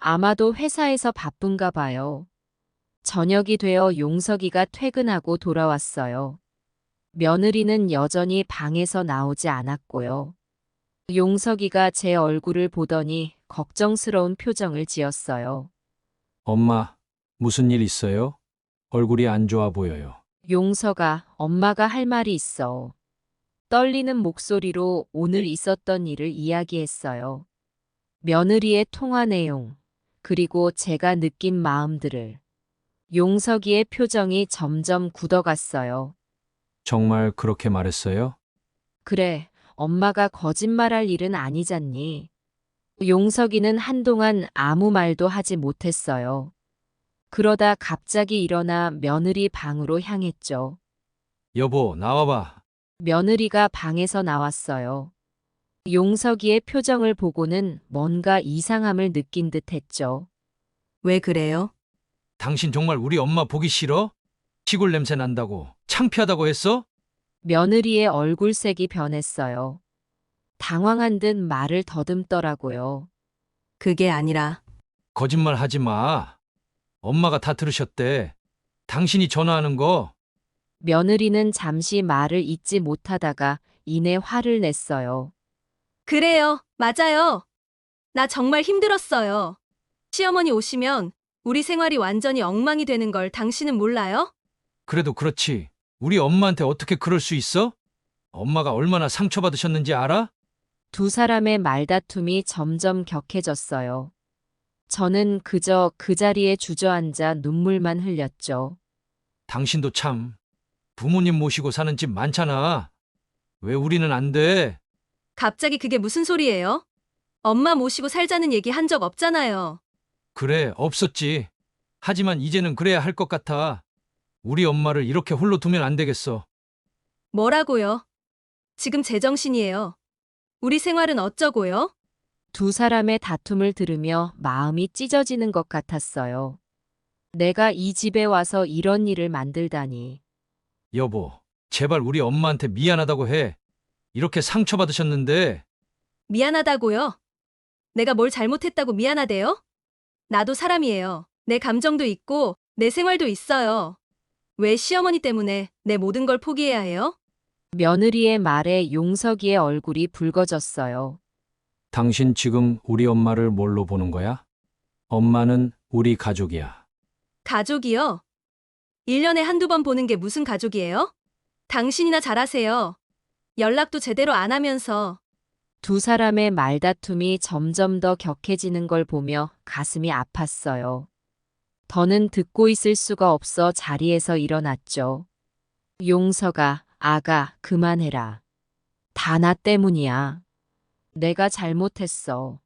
아마도 회사에서 바쁜가 봐요. 저녁이 되어 용석이가 퇴근하고 돌아왔어요. 며느리는 여전히 방에서 나오지 않았고요. 용석이가 제 얼굴을 보더니 걱정스러운 표정을 지었어요. 엄마, 무슨 일 있어요? 얼굴이 안 좋아 보여요. 용석아, 엄마가 할 말이 있어. 떨리는 목소리로 오늘 있었던 일을 이야기했어요. 며느리의 통화 내용, 그리고 제가 느낀 마음들을. 용석이의 표정이 점점 굳어갔어요. 정말 그렇게 말했어요? 그래, 엄마가 거짓말할 일은 아니잖니. 용석이는 한동안 아무 말도 하지 못했어요. 그러다 갑자기 일어나 며느리 방으로 향했죠. 여보, 나와봐. 며느리가 방에서 나왔어요. 용석이의 표정을 보고는 뭔가 이상함을 느낀 듯 했죠. 왜 그래요? 당신 정말 우리 엄마 보기 싫어? 시골 냄새 난다고, 창피하다고 했어? 며느리의 얼굴색이 변했어요. 당황한 듯 말을 더듬더라고요. 그게 아니라. 거짓말 하지 마. 엄마가 다 들으셨대. 당신이 전화하는 거. 며느리는 잠시 말을 잇지 못하다가 이내 화를 냈어요. 그래요. 맞아요. 나 정말 힘들었어요. 시어머니 오시면 우리 생활이 완전히 엉망이 되는 걸 당신은 몰라요? 그래도 그렇지. 우리 엄마한테 어떻게 그럴 수 있어? 엄마가 얼마나 상처받으셨는지 알아? 두 사람의 말다툼이 점점 격해졌어요. 저는 그저 그 자리에 주저앉아 눈물만 흘렸죠. 당신도 참. 부모님 모시고 사는 집 많잖아. 왜 우리는 안 돼? 갑자기 그게 무슨 소리예요? 엄마 모시고 살자는 얘기 한 적 없잖아요. 그래, 없었지. 하지만 이제는 그래야 할 것 같아. 우리 엄마를 이렇게 홀로 두면 안 되겠어. 뭐라고요? 지금 제정신이에요. 우리 생활은 어쩌고요? 두 사람의 다툼을 들으며 마음이 찢어지는 것 같았어요. 내가 이 집에 와서 이런 일을 만들다니. 여보, 제발 우리 엄마한테 미안하다고 해. 이렇게 상처받으셨는데. 미안하다고요? 내가 뭘 잘못했다고 미안하대요? 나도 사람이에요. 내 감정도 있고 내 생활도 있어요. 왜 시어머니 때문에 내 모든 걸 포기해야 해요? 며느리의 말에 용석이의 얼굴이 붉어졌어요. 당신 지금 우리 엄마를 뭘로 보는 거야? 엄마는 우리 가족이야. 가족이요? 1년에 한두 번 보는 게 무슨 가족이에요? 당신이나 잘하세요. 연락도 제대로 안 하면서. 두 사람의 말다툼이 점점 더 격해지는 걸 보며 가슴이 아팠어요. 더는 듣고 있을 수가 없어 자리에서 일어났죠. 용석아, 아가, 그만해라. 다 나 때문이야. 내가 잘못했어.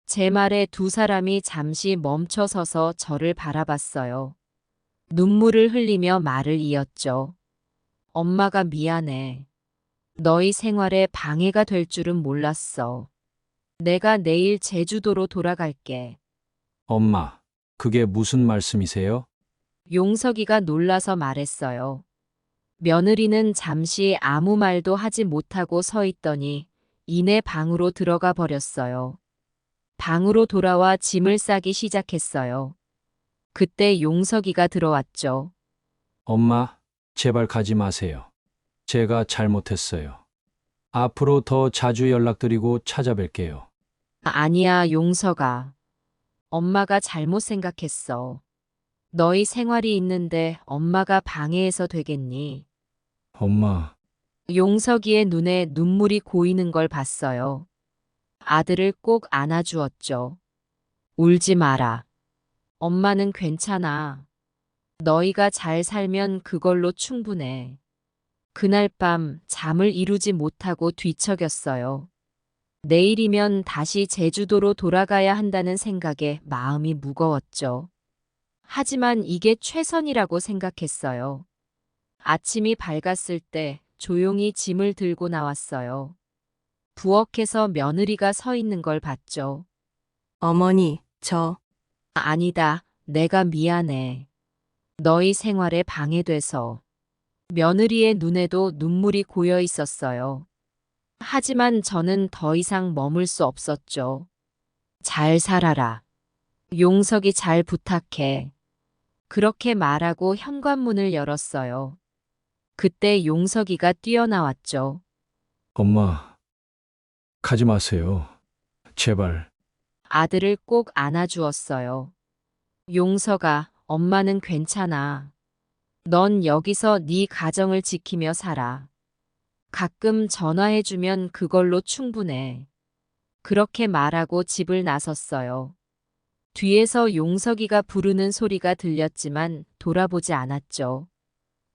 제 말에 두 사람이 잠시 멈춰서서 저를 바라봤어요. 눈물을 흘리며 말을 이었죠. 엄마가 미안해. 너희 생활에 방해가 될 줄은 몰랐어. 내가 내일 제주도로 돌아갈게. 엄마, 그게 무슨 말씀이세요? 용석이가 놀라서 말했어요. 며느리는 잠시 아무 말도 하지 못하고 서 있더니 이내 방으로 들어가 버렸어요. 방으로 돌아와 짐을 싸기 시작했어요. 그때 용석이가 들어왔죠. 엄마, 제발 가지 마세요. 제가 잘못했어요. 앞으로 더 자주 연락드리고 찾아뵐게요. 아니야, 용석아. 엄마가 잘못 생각했어. 너희 생활이 있는데 엄마가 방해해서 되겠니? 엄마, 용석이의 눈에 눈물이 고이는 걸 봤어요. 아들을 꼭 안아주었죠. 울지 마라. 엄마는 괜찮아. 너희가 잘 살면 그걸로 충분해. 그날 밤 잠을 이루지 못하고 뒤척였어요. 내일이면 다시 제주도로 돌아가야 한다는 생각에 마음이 무거웠죠. 하지만 이게 최선이라고 생각했어요. 아침이 밝았을 때 조용히 짐을 들고 나왔어요. 부엌에서 며느리가 서 있는 걸 봤죠. 어머니, 아니다, 내가 미안해. 너희 생활에 방해돼서. 며느리의 눈에도 눈물이 고여 있었어요. 하지만 저는 더 이상 머물 수 없었죠. 잘 살아라. 용석이 잘 부탁해. 그렇게 말하고 현관문을 열었어요. 그때 용석이가 뛰어나왔죠. 엄마, 가지 마세요. 제발. 아들을 꼭 안아주었어요. 용석아, 엄마는 괜찮아. 넌 여기서 네 가정을 지키며 살아. 가끔 전화해주면 그걸로 충분해. 그렇게 말하고 집을 나섰어요. 뒤에서 용석이가 부르는 소리가 들렸지만 돌아보지 않았죠.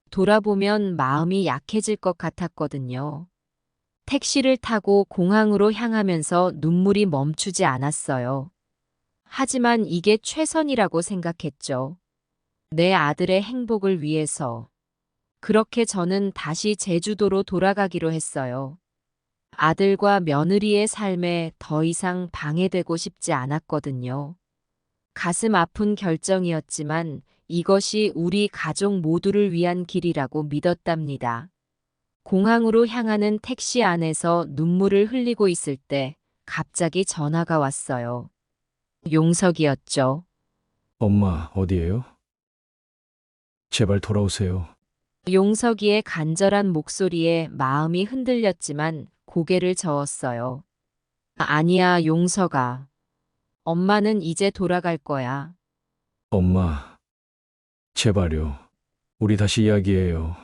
돌아보면 마음이 약해질 것 같았거든요. 택시를 타고 공항으로 향하면서 눈물이 멈추지 않았어요. 하지만 이게 최선이라고 생각했죠. 내 아들의 행복을 위해서. 그렇게 저는 다시 제주도로 돌아가기로 했어요. 아들과 며느리의 삶에 더 이상 방해되고 싶지 않았거든요. 가슴 아픈 결정이었지만 이것이 우리 가족 모두를 위한 길이라고 믿었답니다. 공항으로 향하는 택시 안에서 눈물을 흘리고 있을 때 갑자기 전화가 왔어요. 용석이었죠. 엄마, 어디에요? 제발 돌아오세요. 용석이의 간절한 목소리에 마음이 흔들렸지만 고개를 저었어요. 아니야, 용석아. 엄마는 이제 돌아갈 거야. 엄마, 제발요. 우리 다시 이야기해요.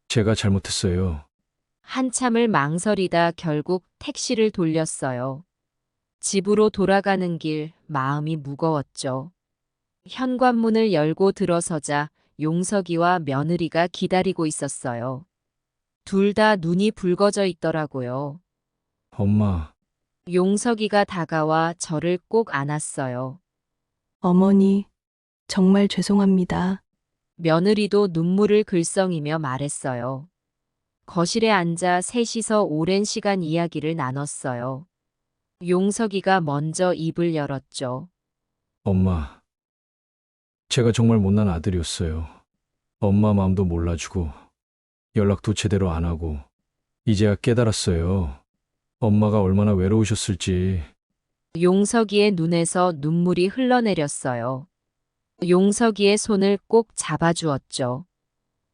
제가 잘못했어요. 한참을 망설이다 결국 택시를 돌렸어요. 집으로 돌아가는 길 마음이 무거웠죠. 현관문을 열고 들어서자 용석이와 며느리가 기다리고 있었어요. 둘 다 눈이 붉어져 있더라고요. 엄마, 용석이가 다가와 저를 꼭 안았어요. 어머니, 정말 죄송합니다. 며느리도 눈물을 글썽이며 말했어요. 거실에 앉아 셋이서 오랜 시간 이야기를 나눴어요. 용석이가 먼저 입을 열었죠. 엄마, 제가 정말 못난 아들이었어요. 엄마 마음도 몰라주고 연락도 제대로 안 하고 이제야 깨달았어요. 엄마가 얼마나 외로우셨을지. 용석이의 눈에서 눈물이 흘러내렸어요. 용석이의 손을 꼭 잡아주었죠.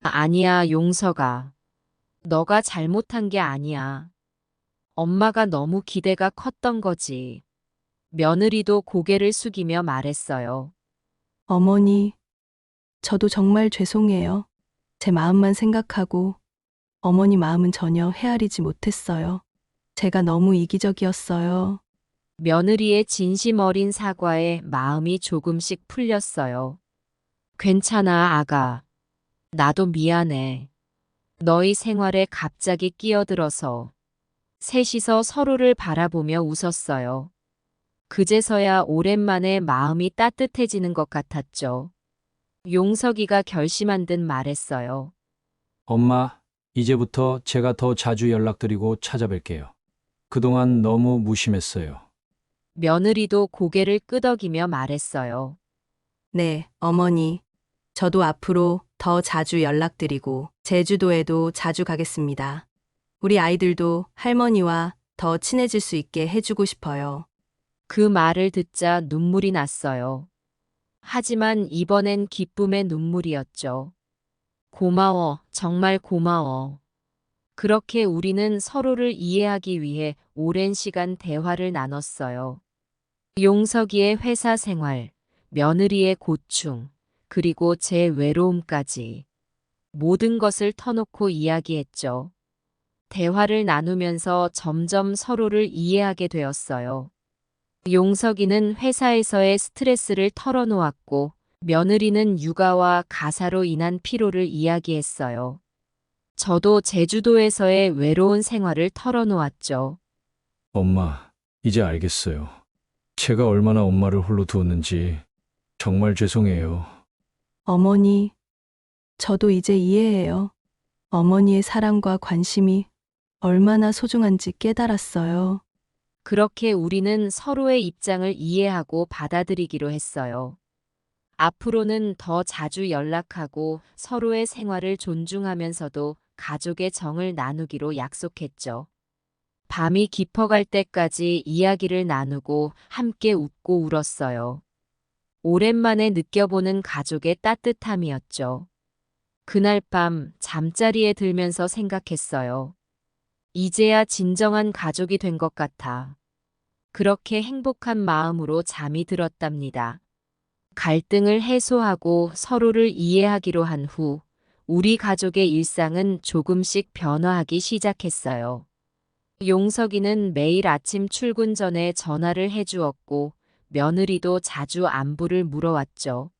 아니야, 용석아. 너가 잘못한 게 아니야. 엄마가 너무 기대가 컸던 거지. 며느리도 고개를 숙이며 말했어요. 어머니, 저도 정말 죄송해요. 제 마음만 생각하고 어머니 마음은 전혀 헤아리지 못했어요. 제가 너무 이기적이었어요. 며느리의 진심 어린 사과에 마음이 조금씩 풀렸어요. 괜찮아, 아가. 나도 미안해. 너희 생활에 갑자기 끼어들어서. 셋이서 서로를 바라보며 웃었어요. 그제서야 오랜만에 마음이 따뜻해지는 것 같았죠. 용석이가 결심한 듯 말했어요. 엄마, 이제부터 제가 더 자주 연락드리고 찾아뵐게요. 그동안 너무 무심했어요. 며느리도 고개를 끄덕이며 말했어요. 네, 어머니. 저도 앞으로 더 자주 연락드리고 제주도에도 자주 가겠습니다. 우리 아이들도 할머니와 더 친해질 수 있게 해주고 싶어요. 그 말을 듣자 눈물이 났어요. 하지만 이번엔 기쁨의 눈물이었죠. 고마워, 정말 고마워. 그렇게 우리는 서로를 이해하기 위해 오랜 시간 대화를 나눴어요. 용석이의 회사 생활, 며느리의 고충, 그리고 제 외로움까지 모든 것을 터놓고 이야기했죠. 대화를 나누면서 점점 서로를 이해하게 되었어요. 용석이는 회사에서의 스트레스를 털어놓았고, 며느리는 육아와 가사로 인한 피로를 이야기했어요. 저도 제주도에서의 외로운 생활을 털어놓았죠. 엄마, 이제 알겠어요. 제가 얼마나 엄마를 홀로 두었는지 정말 죄송해요. 어머니, 저도 이제 이해해요. 어머니의 사랑과 관심이 얼마나 소중한지 깨달았어요. 그렇게 우리는 서로의 입장을 이해하고 받아들이기로 했어요. 앞으로는 더 자주 연락하고 서로의 생활을 존중하면서도 가족의 정을 나누기로 약속했죠. 밤이 깊어갈 때까지 이야기를 나누고 함께 웃고 울었어요. 오랜만에 느껴보는 가족의 따뜻함이었죠. 그날 밤 잠자리에 들면서 생각했어요. 이제야 진정한 가족이 된 것 같아. 그렇게 행복한 마음으로 잠이 들었답니다. 갈등을 해소하고 서로를 이해하기로 한 후, 우리 가족의 일상은 조금씩 변화하기 시작했어요. 용석이는 매일 아침 출근 전에 전화를 해주었고, 며느리도 자주 안부를 물어왔죠.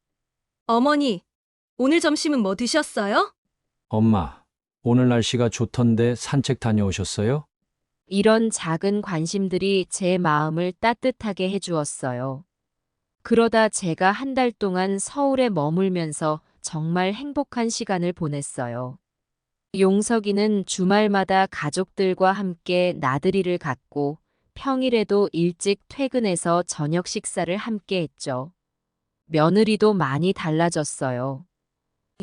어머니, 오늘 점심은 뭐 드셨어요? 엄마, 오늘 날씨가 좋던데 산책 다녀오셨어요? 이런 작은 관심들이 제 마음을 따뜻하게 해주었어요. 그러다 제가 한 달 동안 서울에 머물면서 정말 행복한 시간을 보냈어요. 용석이는 주말마다 가족들과 함께 나들이를 갔고, 평일에도 일찍 퇴근해서 저녁 식사를 함께 했죠. 며느리도 많이 달라졌어요.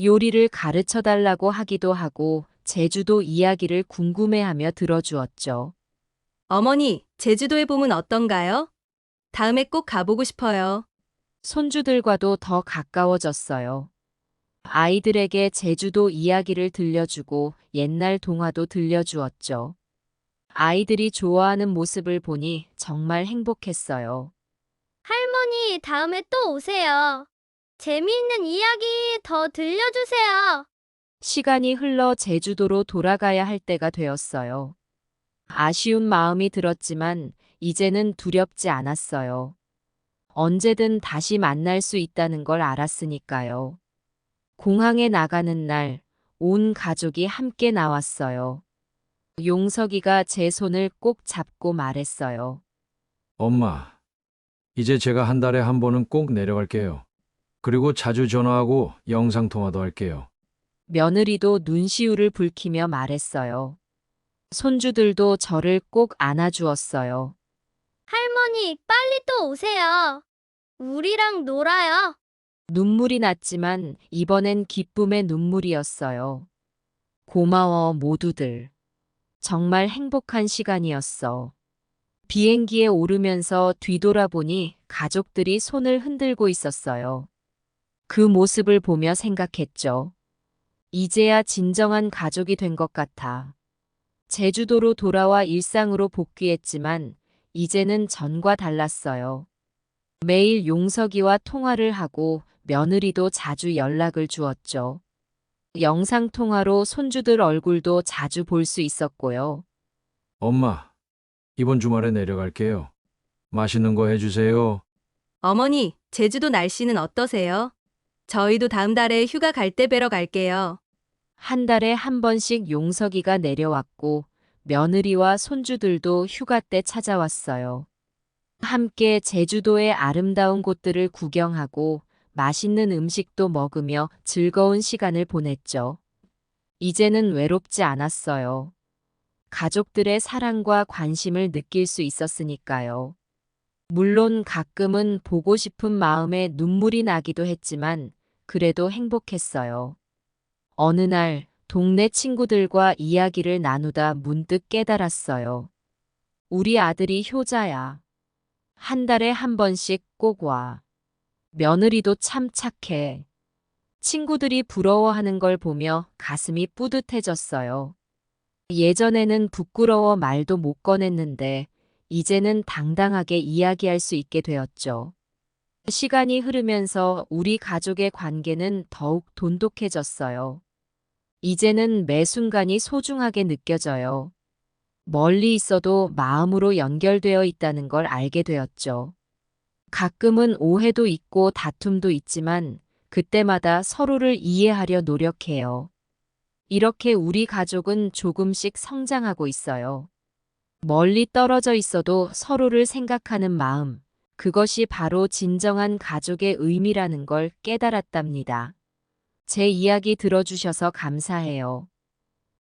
요리를 가르쳐 달라고 하기도 하고, 제주도 이야기를 궁금해하며 들어주었죠. 어머니, 제주도의 봄은 어떤가요? 다음에 꼭 가보고 싶어요. 손주들과도 더 가까워졌어요. 아이들에게 제주도 이야기를 들려주고 옛날 동화도 들려주었죠. 아이들이 좋아하는 모습을 보니 정말 행복했어요. 할머니, 다음에 또 오세요. 재미있는 이야기 더 들려주세요. 시간이 흘러 제주도로 돌아가야 할 때가 되었어요. 아쉬운 마음이 들었지만 이제는 두렵지 않았어요. 언제든 다시 만날 수 있다는 걸 알았으니까요. 공항에 나가는 날, 온 가족이 함께 나왔어요. 용석이가 제 손을 꼭 잡고 말했어요. 엄마, 이제 제가 한 달에 한 번은 꼭 내려갈게요. 그리고 자주 전화하고 영상통화도 할게요. 며느리도 눈시울을 붉히며 말했어요. 손주들도 저를 꼭 안아주었어요. 할머니, 빨리 또 오세요. 우리랑 놀아요. 눈물이 났지만 이번엔 기쁨의 눈물이었어요. 고마워, 모두들. 정말 행복한 시간이었어. 비행기에 오르면서 뒤돌아보니 가족들이 손을 흔들고 있었어요. 그 모습을 보며 생각했죠. 이제야 진정한 가족이 된 것 같아. 제주도로 돌아와 일상으로 복귀했지만 이제는 전과 달랐어요. 매일 용석이와 통화를 하고 며느리도 자주 연락을 주었죠. 영상통화로 손주들 얼굴도 자주 볼 수 있었고요. 엄마, 이번 주말에 내려갈게요. 맛있는 거 해주세요. 어머니, 제주도 날씨는 어떠세요? 저희도 다음 달에 휴가 갈 때 뵈러 갈게요. 한 달에 한 번씩 용석이가 내려왔고 며느리와 손주들도 휴가 때 찾아왔어요. 함께 제주도의 아름다운 곳들을 구경하고 맛있는 음식도 먹으며 즐거운 시간을 보냈죠. 이제는 외롭지 않았어요. 가족들의 사랑과 관심을 느낄 수 있었으니까요. 물론 가끔은 보고 싶은 마음에 눈물이 나기도 했지만 그래도 행복했어요. 어느 날 동네 친구들과 이야기를 나누다 문득 깨달았어요. 우리 아들이 효자야. 한 달에 한 번씩 꼭 와. 며느리도 참 착해. 친구들이 부러워하는 걸 보며 가슴이 뿌듯해졌어요. 예전에는 부끄러워 말도 못 꺼냈는데 이제는 당당하게 이야기할 수 있게 되었죠. 시간이 흐르면서 우리 가족의 관계는 더욱 돈독해졌어요. 이제는 매 순간이 소중하게 느껴져요. 멀리 있어도 마음으로 연결되어 있다는 걸 알게 되었죠. 가끔은 오해도 있고 다툼도 있지만 그때마다 서로를 이해하려 노력해요. 이렇게 우리 가족은 조금씩 성장하고 있어요. 멀리 떨어져 있어도 서로를 생각하는 마음, 그것이 바로 진정한 가족의 의미라는 걸 깨달았답니다. 제 이야기 들어주셔서 감사해요.